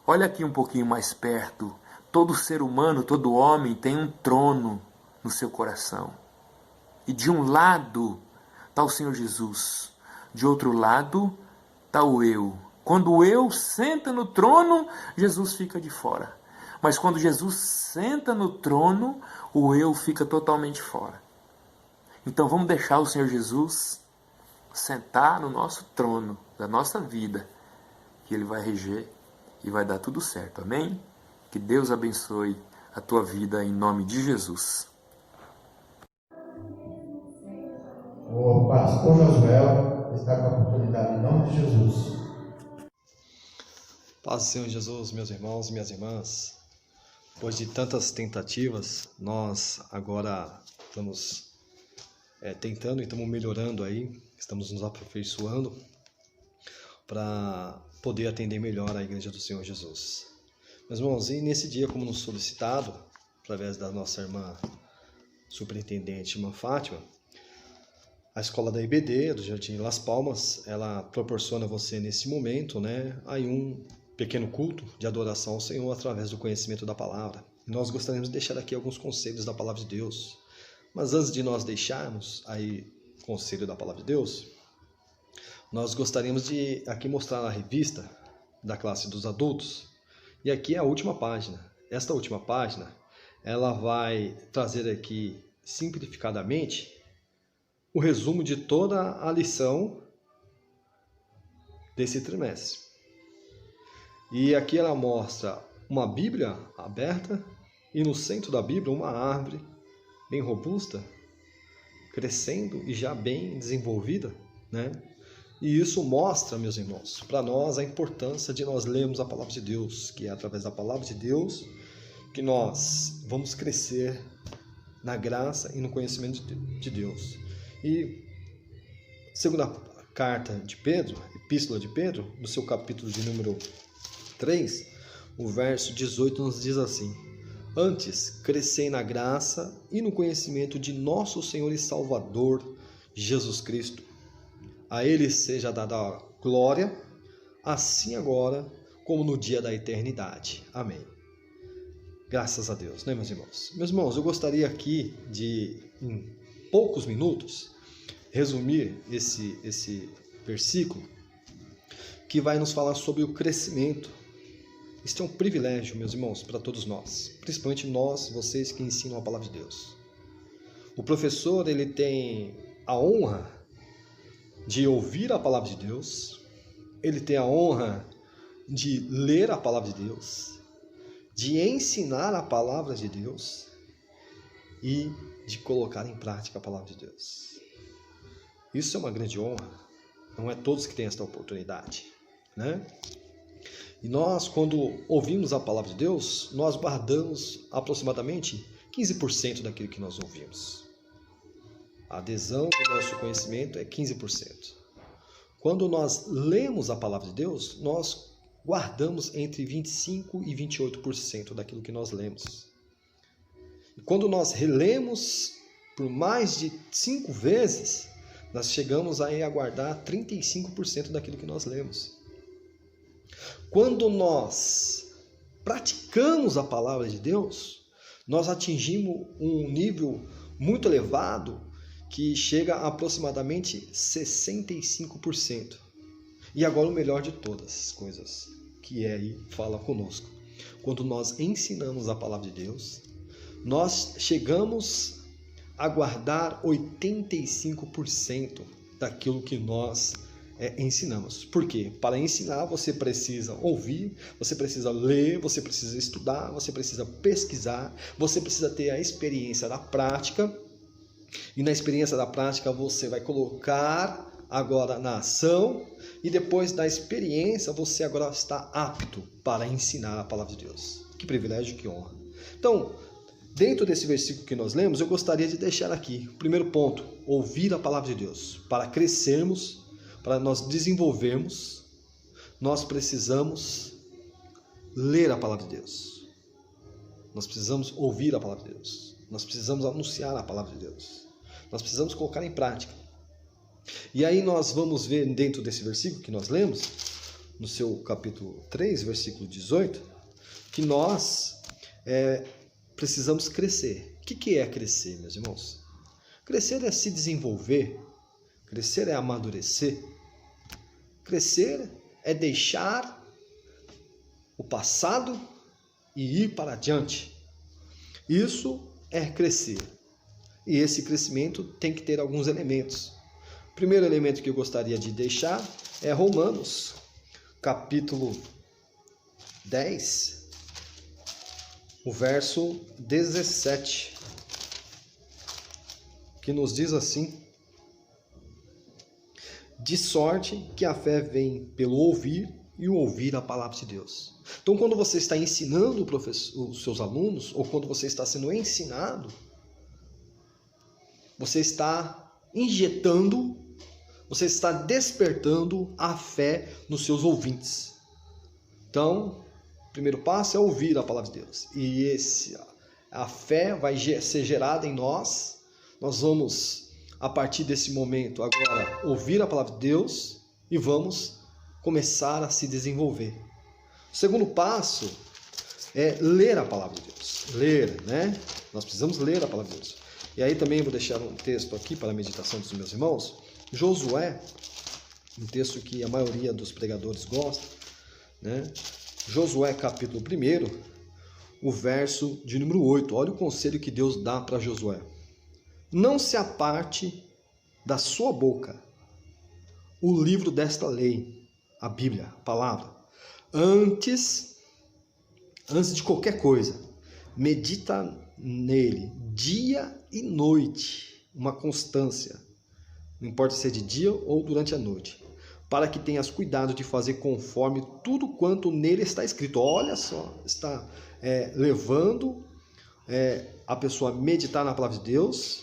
Olha aqui um pouquinho mais perto. Todo ser humano, todo homem tem um trono no seu coração. E de um lado está o Senhor Jesus, de outro lado está o eu. Quando o eu senta no trono, Jesus fica de fora. Mas quando Jesus senta no trono, o eu fica totalmente fora. Então vamos deixar o Senhor Jesus sentar no nosso trono da nossa vida, que Ele vai reger e vai dar tudo certo. Amém? Que Deus abençoe a tua vida em nome de Jesus. O pastor Josué está com a oportunidade em nome de Jesus. Paz do Senhor Jesus, meus irmãos e minhas irmãs. Depois de tantas tentativas, nós agora estamos tentando e estamos melhorando aí, estamos nos aperfeiçoando para poder atender melhor a Igreja do Senhor Jesus. Meus irmãos, e nesse dia, como nos solicitado, através da nossa irmã superintendente, irmã Fátima, a escola da IBD, do Jardim Las Palmas, ela proporciona a você nesse momento, aí um pequeno culto de adoração ao Senhor através do conhecimento da palavra. Nós gostaríamos de deixar aqui alguns conselhos da palavra de Deus. Mas antes de nós deixarmos aí o conselho da palavra de Deus, nós gostaríamos de aqui mostrar a revista da classe dos adultos. E aqui é a última página. Esta última página, ela vai trazer aqui simplificadamente o resumo de toda a lição desse trimestre. E aqui ela mostra uma Bíblia aberta e no centro da Bíblia uma árvore bem robusta, crescendo e já bem desenvolvida, E isso mostra, meus irmãos, para nós a importância de nós lermos a palavra de Deus, que é através da palavra de Deus que nós vamos crescer na graça e no conhecimento de Deus. E segunda carta de Pedro, epístola de Pedro, no seu capítulo de número 3, o verso 18 nos diz assim: antes, crescei na graça e no conhecimento de nosso Senhor e Salvador, Jesus Cristo. A Ele seja dada a glória, assim agora como no dia da eternidade. Amém. Graças a Deus, meus irmãos? Meus irmãos, eu gostaria aqui de, em poucos minutos, resumir esse versículo que vai nos falar sobre o crescimento. Isso é um privilégio, meus irmãos, para todos nós, principalmente nós, vocês que ensinam a palavra de Deus. O professor, ele tem a honra de ouvir a palavra de Deus, ele tem a honra de ler a palavra de Deus, de ensinar a palavra de Deus e de colocar em prática a palavra de Deus. Isso é uma grande honra, não é todos que têm esta oportunidade, E nós, quando ouvimos a palavra de Deus, nós guardamos aproximadamente 15% daquilo que nós ouvimos. A adesão do nosso conhecimento é 15%. Quando nós lemos a palavra de Deus, nós guardamos entre 25% e 28% daquilo que nós lemos. E quando nós relemos por mais de 5 vezes, nós chegamos aí a guardar 35% daquilo que nós lemos. Quando nós praticamos a palavra de Deus, nós atingimos um nível muito elevado que chega a aproximadamente 65%. E agora o melhor de todas as coisas, que é aí fala conosco. Quando nós ensinamos a palavra de Deus, nós chegamos a guardar 85% daquilo que nós ensinamos. Por quê? Para ensinar você precisa ouvir, você precisa ler, você precisa estudar, você precisa pesquisar, você precisa ter a experiência da prática. E na experiência da prática você vai colocar agora na ação, e depois da experiência você agora está apto para ensinar a palavra de Deus. Que privilégio, que honra. Então, dentro desse versículo que nós lemos, eu gostaria de deixar aqui o primeiro ponto: ouvir a palavra de Deus. Para crescermos, para nós desenvolvermos, nós precisamos ler a palavra de Deus. Nós precisamos ouvir a palavra de Deus. Nós precisamos anunciar a palavra de Deus. Nós precisamos colocar em prática. E aí nós vamos ver dentro desse versículo que nós lemos, no seu capítulo 3, versículo 18, que nós precisamos crescer. O que é crescer, meus irmãos? Crescer é se desenvolver, crescer é amadurecer, crescer é deixar o passado e ir para adiante. Isso é crescer. E esse crescimento tem que ter alguns elementos. O primeiro elemento que eu gostaria de deixar é Romanos, capítulo 10, o verso 17, que nos diz assim: de sorte que a fé vem pelo ouvir e o ouvir a palavra de Deus. Então, quando você está ensinando os seus alunos, ou quando você está sendo ensinado, você está injetando, você está despertando a fé nos seus ouvintes. Então, o primeiro passo é ouvir a palavra de Deus. E a fé vai ser gerada em nós. Nós vamos, a partir desse momento, agora, ouvir a palavra de Deus e vamos começar a se desenvolver. O segundo passo é ler a palavra de Deus. Ler, né? Nós precisamos ler a palavra de Deus. E aí também vou deixar um texto aqui para a meditação dos meus irmãos. Josué, um texto que a maioria dos pregadores gosta, né? Josué capítulo 1, o verso de número 8. Olha o conselho que Deus dá para Josué. Não se aparte da sua boca o livro desta lei, a Bíblia, a palavra. Antes de qualquer coisa, medita nele dia e noite, uma constância, não importa se é de dia ou durante a noite, para que tenhas cuidado de fazer conforme tudo quanto nele está escrito. Olha só, está levando a pessoa a meditar na palavra de Deus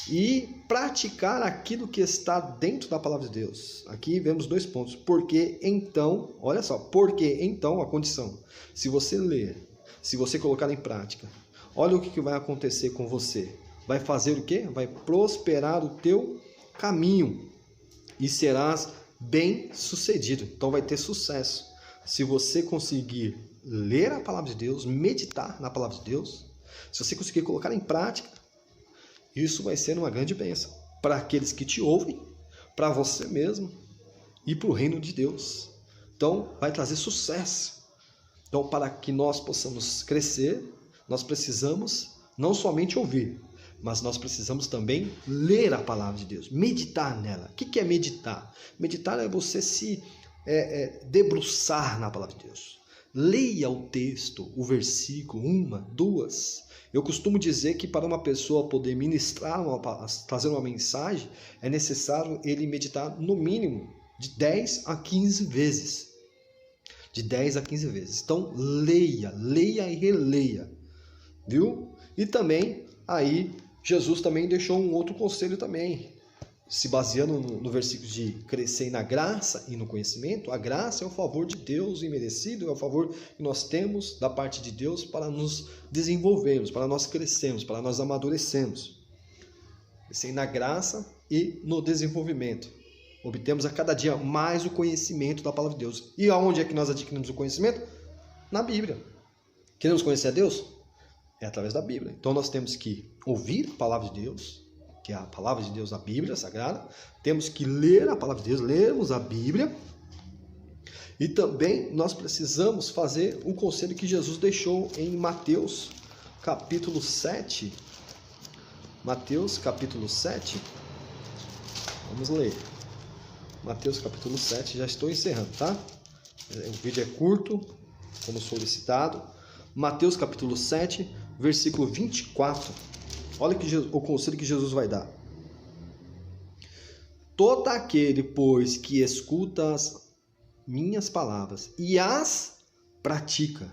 e praticar aquilo que está dentro da palavra de Deus. Aqui vemos dois pontos. Porque então, olha só, porque então a condição, se você ler, se você colocar em prática, olha o que vai acontecer com você. Vai fazer o quê? Vai prosperar o teu caminho e serás bem sucedido. Então vai ter sucesso. Se você conseguir ler a palavra de Deus, meditar na palavra de Deus, se você conseguir colocar em prática, isso vai ser uma grande bênção para aqueles que te ouvem, para você mesmo e para o reino de Deus. Então vai trazer sucesso. Então, para que nós possamos crescer, nós precisamos não somente ouvir, mas nós precisamos também ler a palavra de Deus, meditar nela. O que é meditar? Meditar é você se debruçar na palavra de Deus. Leia o texto, o versículo, 1, 2. Eu costumo dizer que para uma pessoa poder ministrar, trazer uma mensagem, é necessário ele meditar no mínimo de 10 a 15 vezes. De 10 a 15 vezes. Então, leia e releia. Viu? E também, aí, Jesus também deixou um outro conselho também. Se baseando no versículo de crescer na graça e no conhecimento, a graça é o favor de Deus imerecido, é o favor que nós temos da parte de Deus para nos desenvolvermos, para nós crescermos, para nós amadurecermos. Crescer na graça e no desenvolvimento. Obtemos a cada dia mais o conhecimento da palavra de Deus. E aonde é que nós adquirimos o conhecimento? na Bíblia. Queremos conhecer a Deus? É através da Bíblia. Então nós temos que ouvir a palavra de Deus, que é a palavra de Deus, a Bíblia Sagrada. Temos que ler a palavra de Deus, lermos a Bíblia. E também nós precisamos fazer o conselho que Jesus deixou em Mateus capítulo 7. Mateus capítulo 7. Vamos ler. Mateus capítulo 7, já estou encerrando, tá? O vídeo é curto, como solicitado. Mateus capítulo 7, versículo 24. Olha o conselho que Jesus vai dar. Todo aquele, pois, que escuta as minhas palavras e as pratica,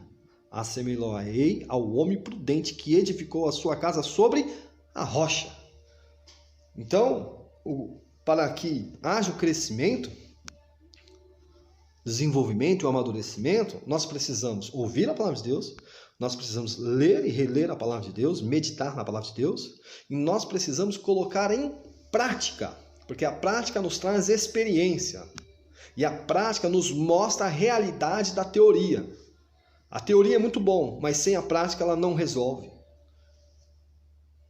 assemelhou-ei ao homem prudente que edificou a sua casa sobre a rocha. Então, para que haja o crescimento, desenvolvimento e o amadurecimento, nós precisamos ouvir a palavra de Deus, nós precisamos ler e reler a palavra de Deus, meditar na palavra de Deus, e nós precisamos colocar em prática, porque a prática nos traz experiência, e a prática nos mostra a realidade da teoria. A teoria é muito bom, mas sem a prática ela não resolve.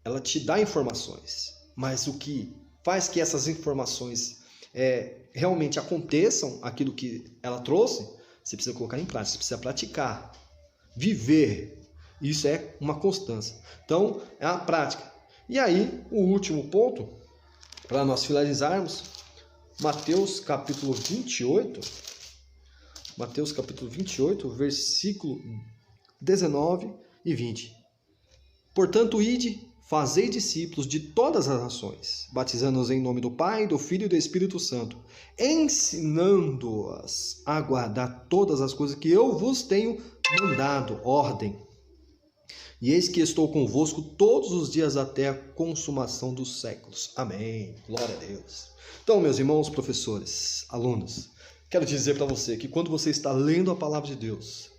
Ela te dá informações, mas o que faz que essas informações realmente aconteçam, aquilo que ela trouxe, você precisa colocar em prática, você precisa praticar, viver. Isso é uma constância. Então, é a prática. E aí, o último ponto, para nós finalizarmos, Mateus capítulo 28, Mateus capítulo 28, versículo 19 e 20. Portanto, ide, fazei discípulos de todas as nações, batizando-os em nome do Pai, do Filho e do Espírito Santo, ensinando-as a guardar todas as coisas que eu vos tenho mandado, ordem. E eis que estou convosco todos os dias até a consumação dos séculos. Amém. Glória a Deus. Então, meus irmãos, professores, alunos, quero dizer para você que quando você está lendo a palavra de Deus,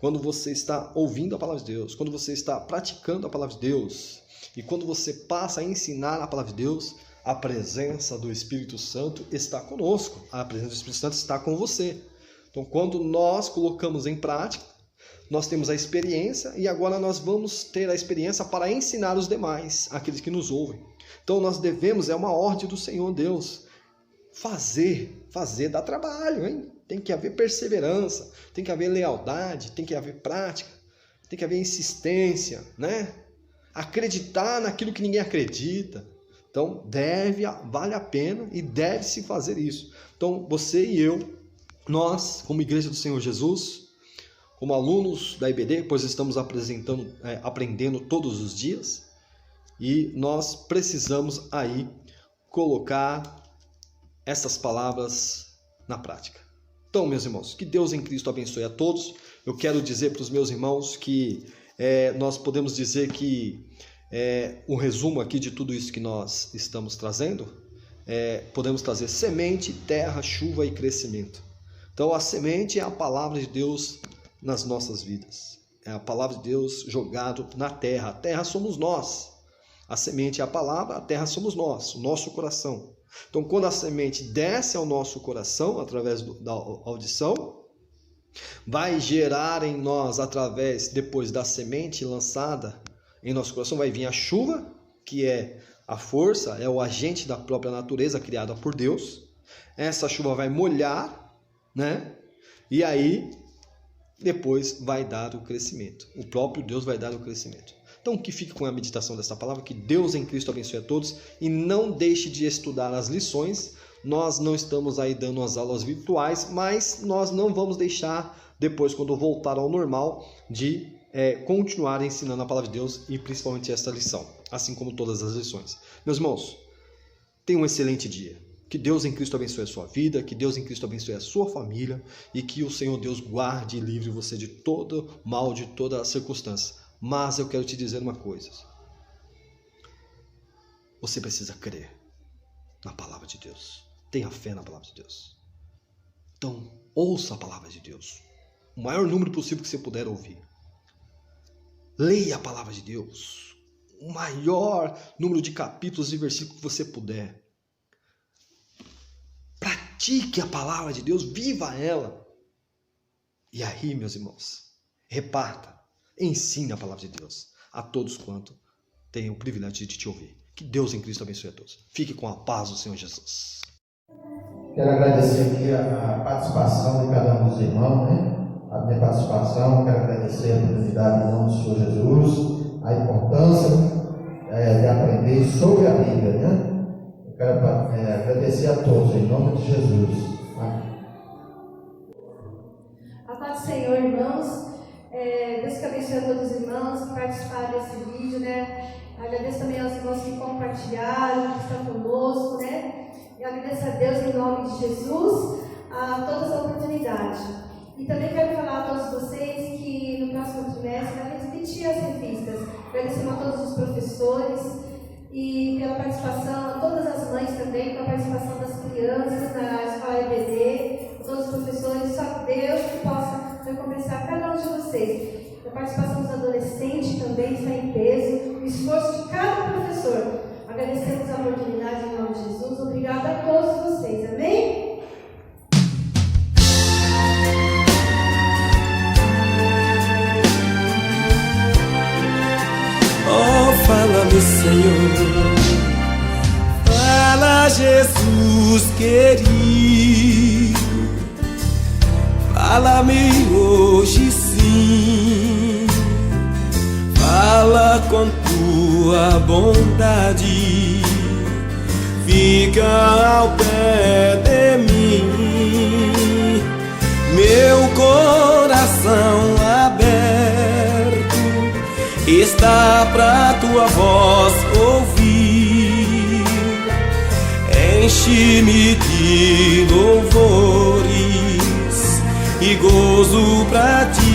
quando você está ouvindo a palavra de Deus, quando você está praticando a palavra de Deus, e quando você passa a ensinar a palavra de Deus, a presença do Espírito Santo está conosco. A presença do Espírito Santo está com você. Então, quando nós colocamos em prática, nós temos a experiência e agora nós vamos ter a experiência para ensinar os demais, aqueles que nos ouvem. Então, nós devemos, é uma ordem do Senhor Deus, fazer, dá trabalho, hein? Tem que haver perseverança, tem que haver lealdade, tem que haver prática, tem que haver insistência, né? Acreditar naquilo que ninguém acredita. Então, vale a pena e deve-se fazer isso. Então, você e eu, nós, como Igreja do Senhor Jesus, como alunos da IBD, pois estamos aprendendo todos os dias, e nós precisamos aí colocar essas palavras na prática. Então, meus irmãos, que Deus em Cristo abençoe a todos. Eu quero dizer para os meus irmãos que nós podemos dizer que um resumo aqui de tudo isso que nós estamos trazendo, podemos trazer semente, terra, chuva e crescimento. Então, a semente é a palavra de Deus nas nossas vidas. É a palavra de Deus jogado na terra. A terra somos nós. A semente é a palavra, a terra somos nós, o nosso coração. Então, quando a semente desce ao nosso coração, através da audição, vai gerar em nós, depois da semente lançada em nosso coração, vai vir a chuva, que é a força, é o agente da própria natureza criada por Deus. Essa chuva vai molhar, né? E aí, depois vai dar o crescimento. O próprio Deus vai dar o crescimento. Então, que fique com a meditação dessa palavra, que Deus em Cristo abençoe a todos e não deixe de estudar as lições. Nós não estamos aí dando as aulas virtuais, mas nós não vamos deixar, depois, quando voltar ao normal, de continuar ensinando a palavra de Deus e principalmente esta lição, assim como todas as lições. Meus irmãos, tenham um excelente dia. Que Deus em Cristo abençoe a sua vida, que Deus em Cristo abençoe a sua família e que o Senhor Deus guarde e livre você de todo mal, de toda circunstância. Mas eu quero te dizer uma coisa. Você precisa crer na palavra de Deus. Tenha fé na palavra de Deus. Então, ouça a palavra de Deus. O maior número possível que você puder ouvir. Leia a palavra de Deus. O maior número de capítulos e versículos que você puder. Pratique a palavra de Deus, viva ela. E aí, meus irmãos, reparta, ensine a palavra de Deus a todos quanto têm o privilégio de te ouvir. Que Deus em Cristo abençoe a todos. Fique com a paz do Senhor Jesus. Quero agradecer aqui a participação de cada um dos irmãos, né? A minha participação, quero agradecer a oportunidade em nome do Senhor Jesus, a importância de aprender sobre a Bíblia, né? Eu quero agradecer a todos, em nome de Jesus. Amém. A paz do Senhor, irmãos. Deus que abençoe a todos os irmãos que participaram desse vídeo, né? Agradeço também aos irmãos que compartilharam, que estão conosco, né? E agradeço a Deus em nome de Jesus a todas as oportunidades. E também quero falar a todos vocês que no próximo trimestre vai repetir as revistas. Agradecendo a todos os professores e pela participação, a todas as mães também, pela participação das crianças na escola EBD, a todos os professores, só Deus que possa recompensar cada um de vocês. A participação dos adolescentes também está em peso, o esforço de cada professor. Agradecemos a oportunidade em nome de Jesus. Obrigada a todos vocês. Amém? Oh, fala-me, Senhor, fala, Jesus querido, fala-me hoje sim, fala com tua bondade, fica ao pé de mim, meu coração aberto está pra tua voz ouvir, enche-me de louvores e gozo pra ti.